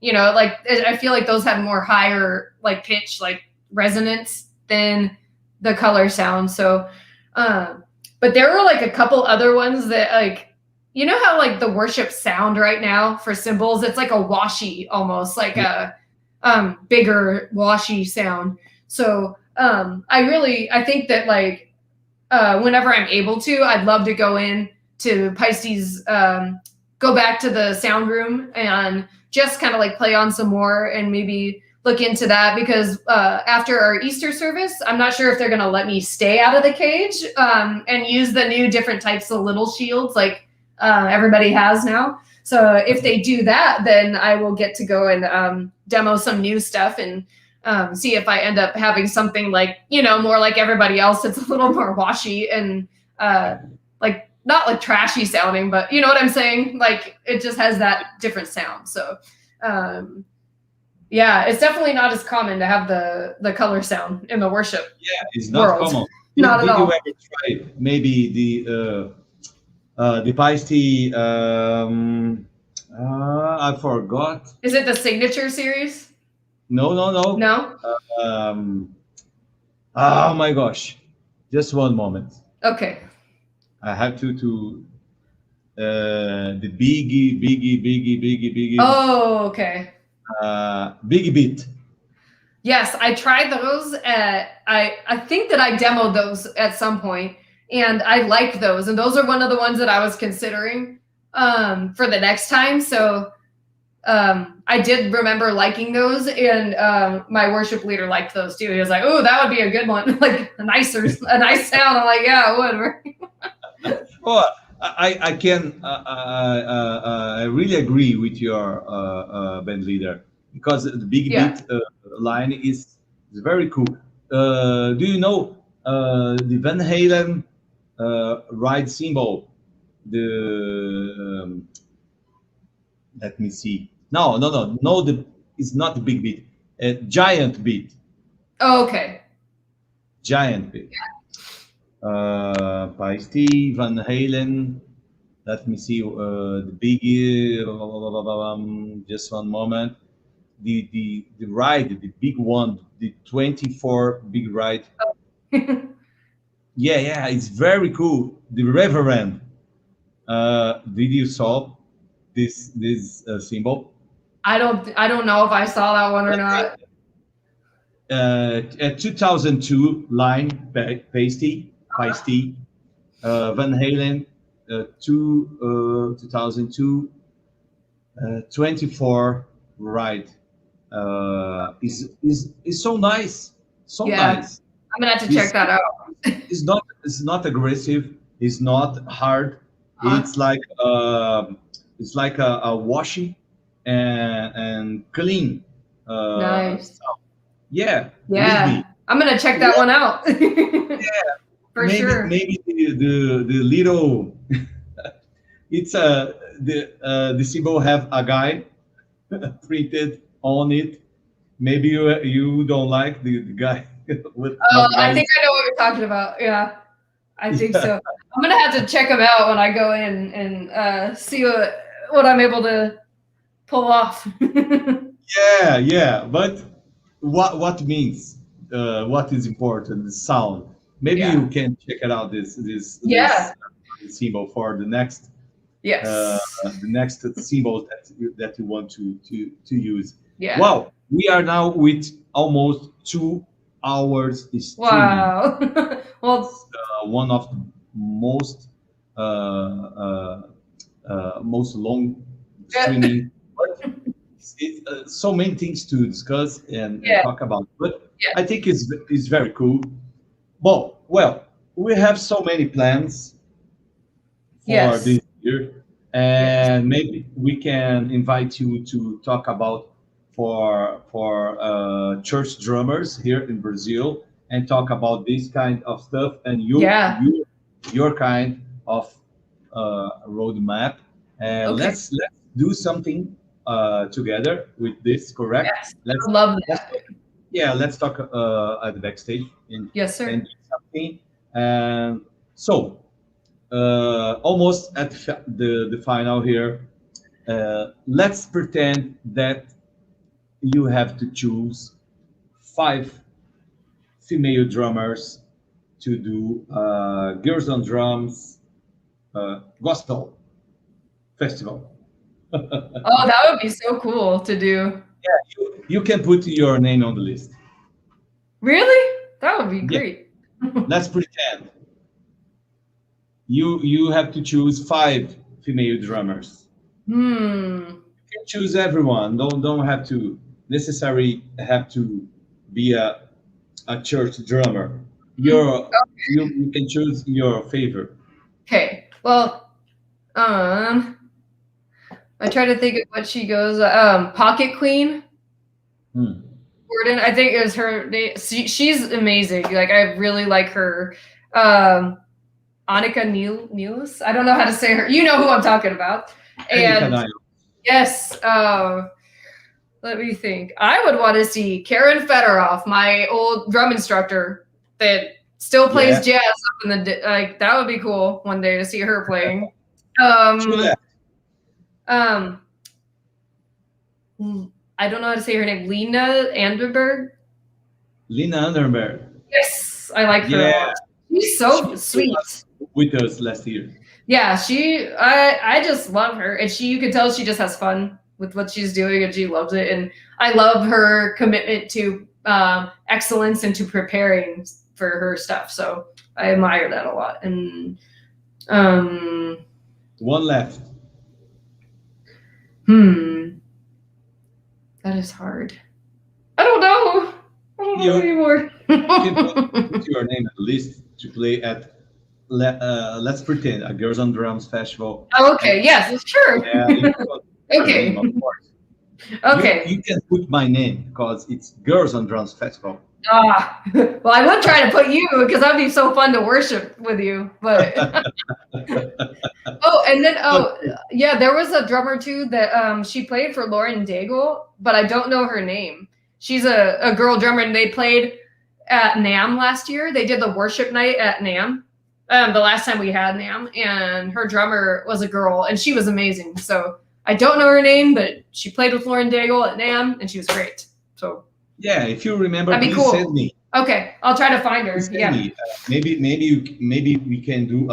you know, like I feel like those had more higher like pitch, like resonance than the color sound. So, but there were like a couple other ones that like, you know how like the worship sound right now for cymbals, it's like a washy, almost like a bigger washy sound. So I think that like whenever I'm able to, I'd love to go in to Pisces, go back to the sound room and just kind of like play on some more and maybe look into that, because after our Easter service, I'm not sure if they're going to let me stay out of the cage and use the new different types of little shields like everybody has now. So if they do that, then I will get to go and demo some new stuff and see if I end up having something like, you know, more like everybody else. It's a little more washy and like not like trashy sounding, but you know what I'm saying? Like it just has that different sound. So yeah, it's definitely not as common to have the color sound in the worship. Yeah, it's not common. Not at all. Did you ever try maybe the pasty? I forgot. Is it the signature series? No. No. Oh my gosh! Just one moment. Okay. I have to the biggie. Oh, okay. Biggie beat. Yes, I tried those. I think that I demoed those at some point, and I like those. And those are one of the ones that I was considering for the next time. So I did remember liking those, and my worship leader liked those too. He was like, "Oh, that would be a good one, like a nice sound." I'm like, "Yeah, whatever." Oh, I can I really agree with your band leader, because the big beat line is very cool. Do you know the Van Halen ride cymbal? The let me see. No. It's not the big beat. Giant beat. Oh, okay. Giant beat. By Steve Van Halen. Let me see the big. Just one moment. The ride, the big one, the 24 big ride. Yeah, it's very cool. The Reverend. Did you saw this symbol? I don't know if I saw that one or not. At 2002, line pasty, Van Halen, 2002, 24 ride. Is so nice, so Yeah. nice. I'm gonna have to check that out. It's not aggressive. It's not hard. Huh? It's like a washing and clean. Nice. Yeah. Yeah. Believe me. I'm gonna check that one out. For maybe, sure. Maybe the little it's the symbol have a guy printed on it. Maybe you don't like the guy with. Oh, I think I know what you're talking about. Yeah, I think so. I'm gonna have to check them out when I go in and see what I'm able to pull off. Yeah. But what means what is important? The sound. Maybe you can check it out. This symbol for the next. Yes. The next symbol that you want to use. Yeah. Wow, we are now with almost 2 hours streaming. Wow. Well, one of the most long streaming. So many things to discuss and talk about, but I think it's very cool. Well, we have so many plans for this year, and maybe we can invite you to talk about for church drummers here in Brazil and talk about this kind of stuff and your kind of roadmap. And let's do something together with this. Correct? Yes, I love that. Let's talk at the backstage. Yes, sir. And do something. And so, almost at the final here. Let's pretend that you have to choose 5 female drummers to do Girls on Drums gospel festival. Oh, that would be so cool to do. Yeah, you can put your name on the list. Really? That would be great. Let's pretend. You have to choose 5 female drummers. You can choose everyone. Don't have to necessarily have to be a church drummer. You can choose your favorite. Okay. Well, I try to think of what she goes. Pocket Queen. Gordon, I think is her name. She's amazing. Like I really like her. Annika Niels. I don't know how to say her. You know who I'm talking about. And yes. Let me think. I would want to see Karen Fedorov, my old drum instructor that still plays jazz up in the like. That would be cool one day to see her playing. I don't know how to say her name. Lena Anderberg. Yes, I like her a lot. She's so sweet. With us last year. Yeah, I just love her, and you can tell she just has fun with what she's doing, and she loves it. And I love her commitment to excellence and to preparing for her stuff. So I admire that a lot. And one left. That is hard. I don't know. I don't know anymore. You can put your name at least to play at let's pretend a Girls on Drums festival. Oh, okay. Yes, sure. Yeah, okay. Name, of course. Okay. You can put my name because it's Girls on Drums Festival. Well, I would try to put you because that'd be so fun to worship with you. But there was a drummer too that she played for Lauren Daigle, but I don't know her name. She's a girl drummer, and they played at NAMM last year. They did the worship night at NAMM. The last time we had NAMM, and her drummer was a girl, and she was amazing. So I don't know her name, but she played with Lauren Daigle at NAMM, and she was great. So yeah, if you remember, that'd be please cool. Send me. Okay, I'll try to find her. Maybe we can do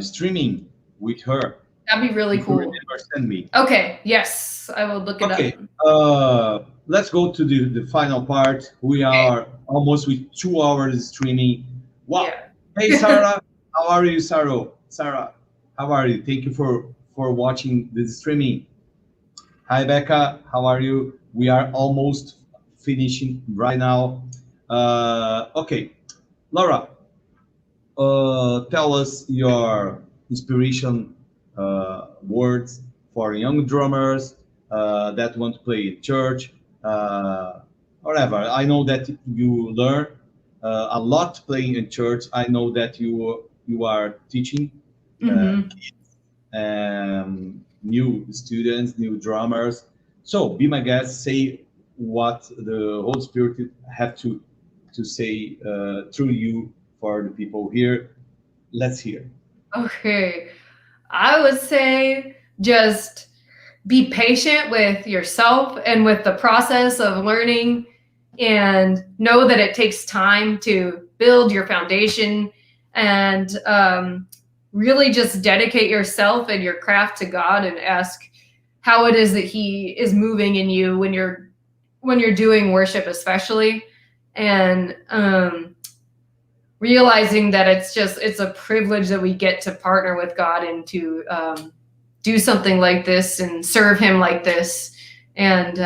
streaming with her. That'd be really cool. Remember, send me. Okay. Yes, I will look it up. Okay. let's go to the final part. We are almost with 2 hours streaming. Wow. Yeah. Hey, Sarah. How are you, Sarah? Sarah, how are you? Thank you for watching this streaming. Hi, Becca. How are you? We are almost finishing right now. Okay. Laura, tell us your inspiration words for young drummers that want to play in church, whatever. I know that you learn a lot playing in church. I know that you are teaching new students, new drummers. So be my guest. Say what the Holy Spirit have to say through you for the people here. Let's hear. Okay. I would say just be patient with yourself and with the process of learning, and know that it takes time to build your foundation, and really just dedicate yourself and your craft to God and ask how it is that He is moving in you when you're doing worship, especially, and realizing that it's a privilege that we get to partner with God and to do something like this and serve Him like this, and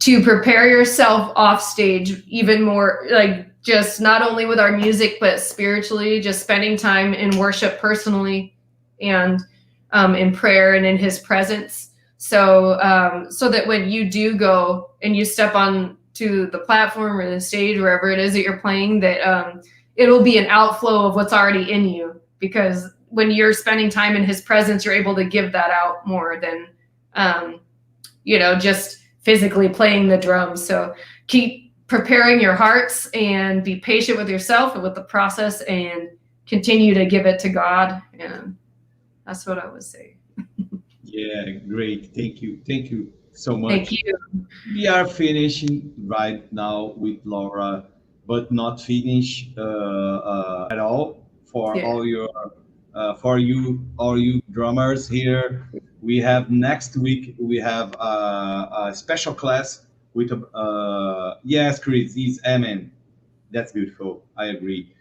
to prepare yourself off stage even more, like just not only with our music, but spiritually, just spending time in worship personally and in prayer and in His presence. So that when you do go and you step on to the platform or the stage, wherever it is that you're playing, that it'll be an outflow of what's already in you, because when you're spending time in His presence, you're able to give that out more than just physically playing the drums. So keep preparing your hearts and be patient with yourself and with the process, and continue to give it to God. And that's what I would say. Yeah, great. Thank you so much. Thank you. We are finishing right now with Laura, but not finish at all for all your all you drummers here. We have next week. We have a special class with yes, Chris, is amen. That's beautiful. I agree.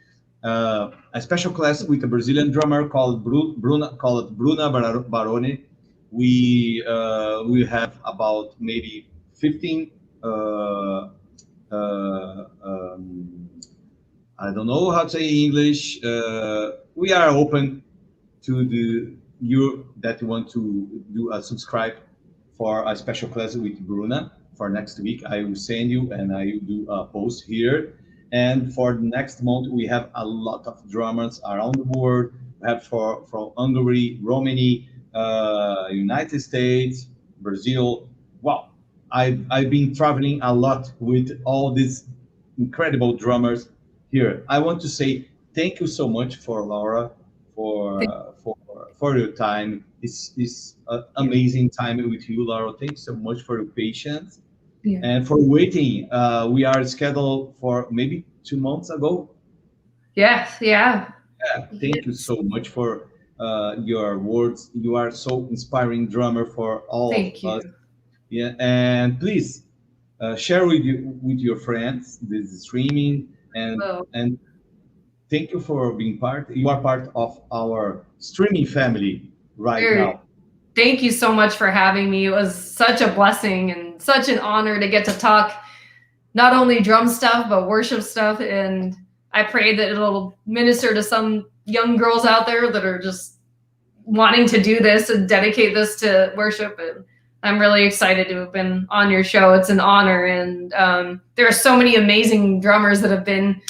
A special class with a Brazilian drummer called Bruna Baroni. We have about maybe 15 I don't know how to say in English. We are open to you that want to do a subscribe for a special class with Bruna for next week. I will send you, and I will do a post here. And for the next month, we have a lot of drummers around the world. We have from Hungary, Romania, United States, Brazil. Wow, I've been traveling a lot with all these incredible drummers here. I want to say thank you so much for Laura for your time. It's an amazing time with you, Laura. Thanks so much for your patience and for waiting. We are scheduled for maybe 2 months ago. Yes, yeah. Thank you so much for your words. You are so inspiring drummer for all of us. Yeah, and please share with your friends this streaming, and thank you for being part. You are part of our streaming family now. Thank you so much for having me. It was such a blessing and such an honor to get to talk not only drum stuff, but worship stuff. And I pray that it'll minister to some young girls out there that are just wanting to do this and dedicate this to worship. And I'm really excited to have been on your show. It's an honor. And there are so many amazing drummers that have been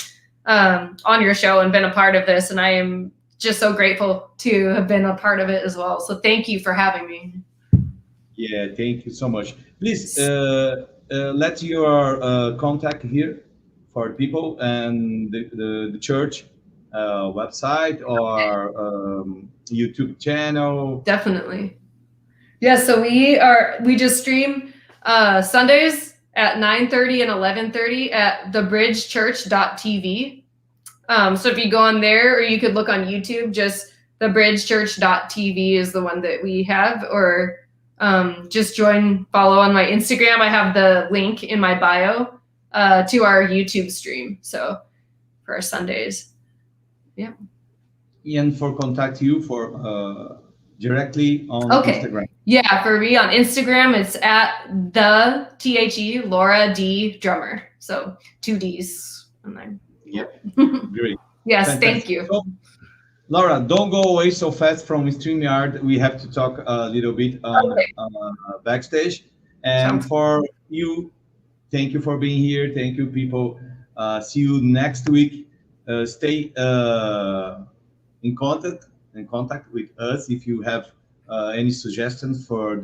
on your show and been a part of this. And I am just so grateful to have been a part of it as well. So thank you for having me. Yeah, thank you so much. Please let your contact here for people and the church website or YouTube channel. Definitely. Yeah, so we just stream Sundays at 9:30 and 11:30 at thebridgechurch.tv. So if you go on there, or you could look on YouTube, just thebridgechurch.tv is the one that we have, or just follow on my Instagram. I have the link in my bio to our YouTube stream. So for our Sundays. Yeah. And for contact you for directly on Instagram. Yeah, for me on Instagram, it's at the THE Laura D drummer. So 2 Ds in there. Yep. Great. Yes, Fantastic. thank you. So, Laura, don't go away so fast from StreamYard. We have to talk a little bit backstage. And for you, thank you for being here. Thank you, people. See you next week. Stay in contact with us if you have any suggestions for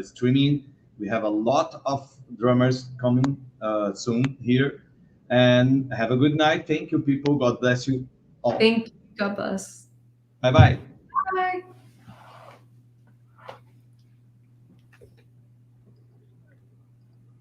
streaming. We have a lot of drummers coming soon here. And have a good night. Thank you, people. God bless you all. Thank you. God bless. Bye-bye. Bye.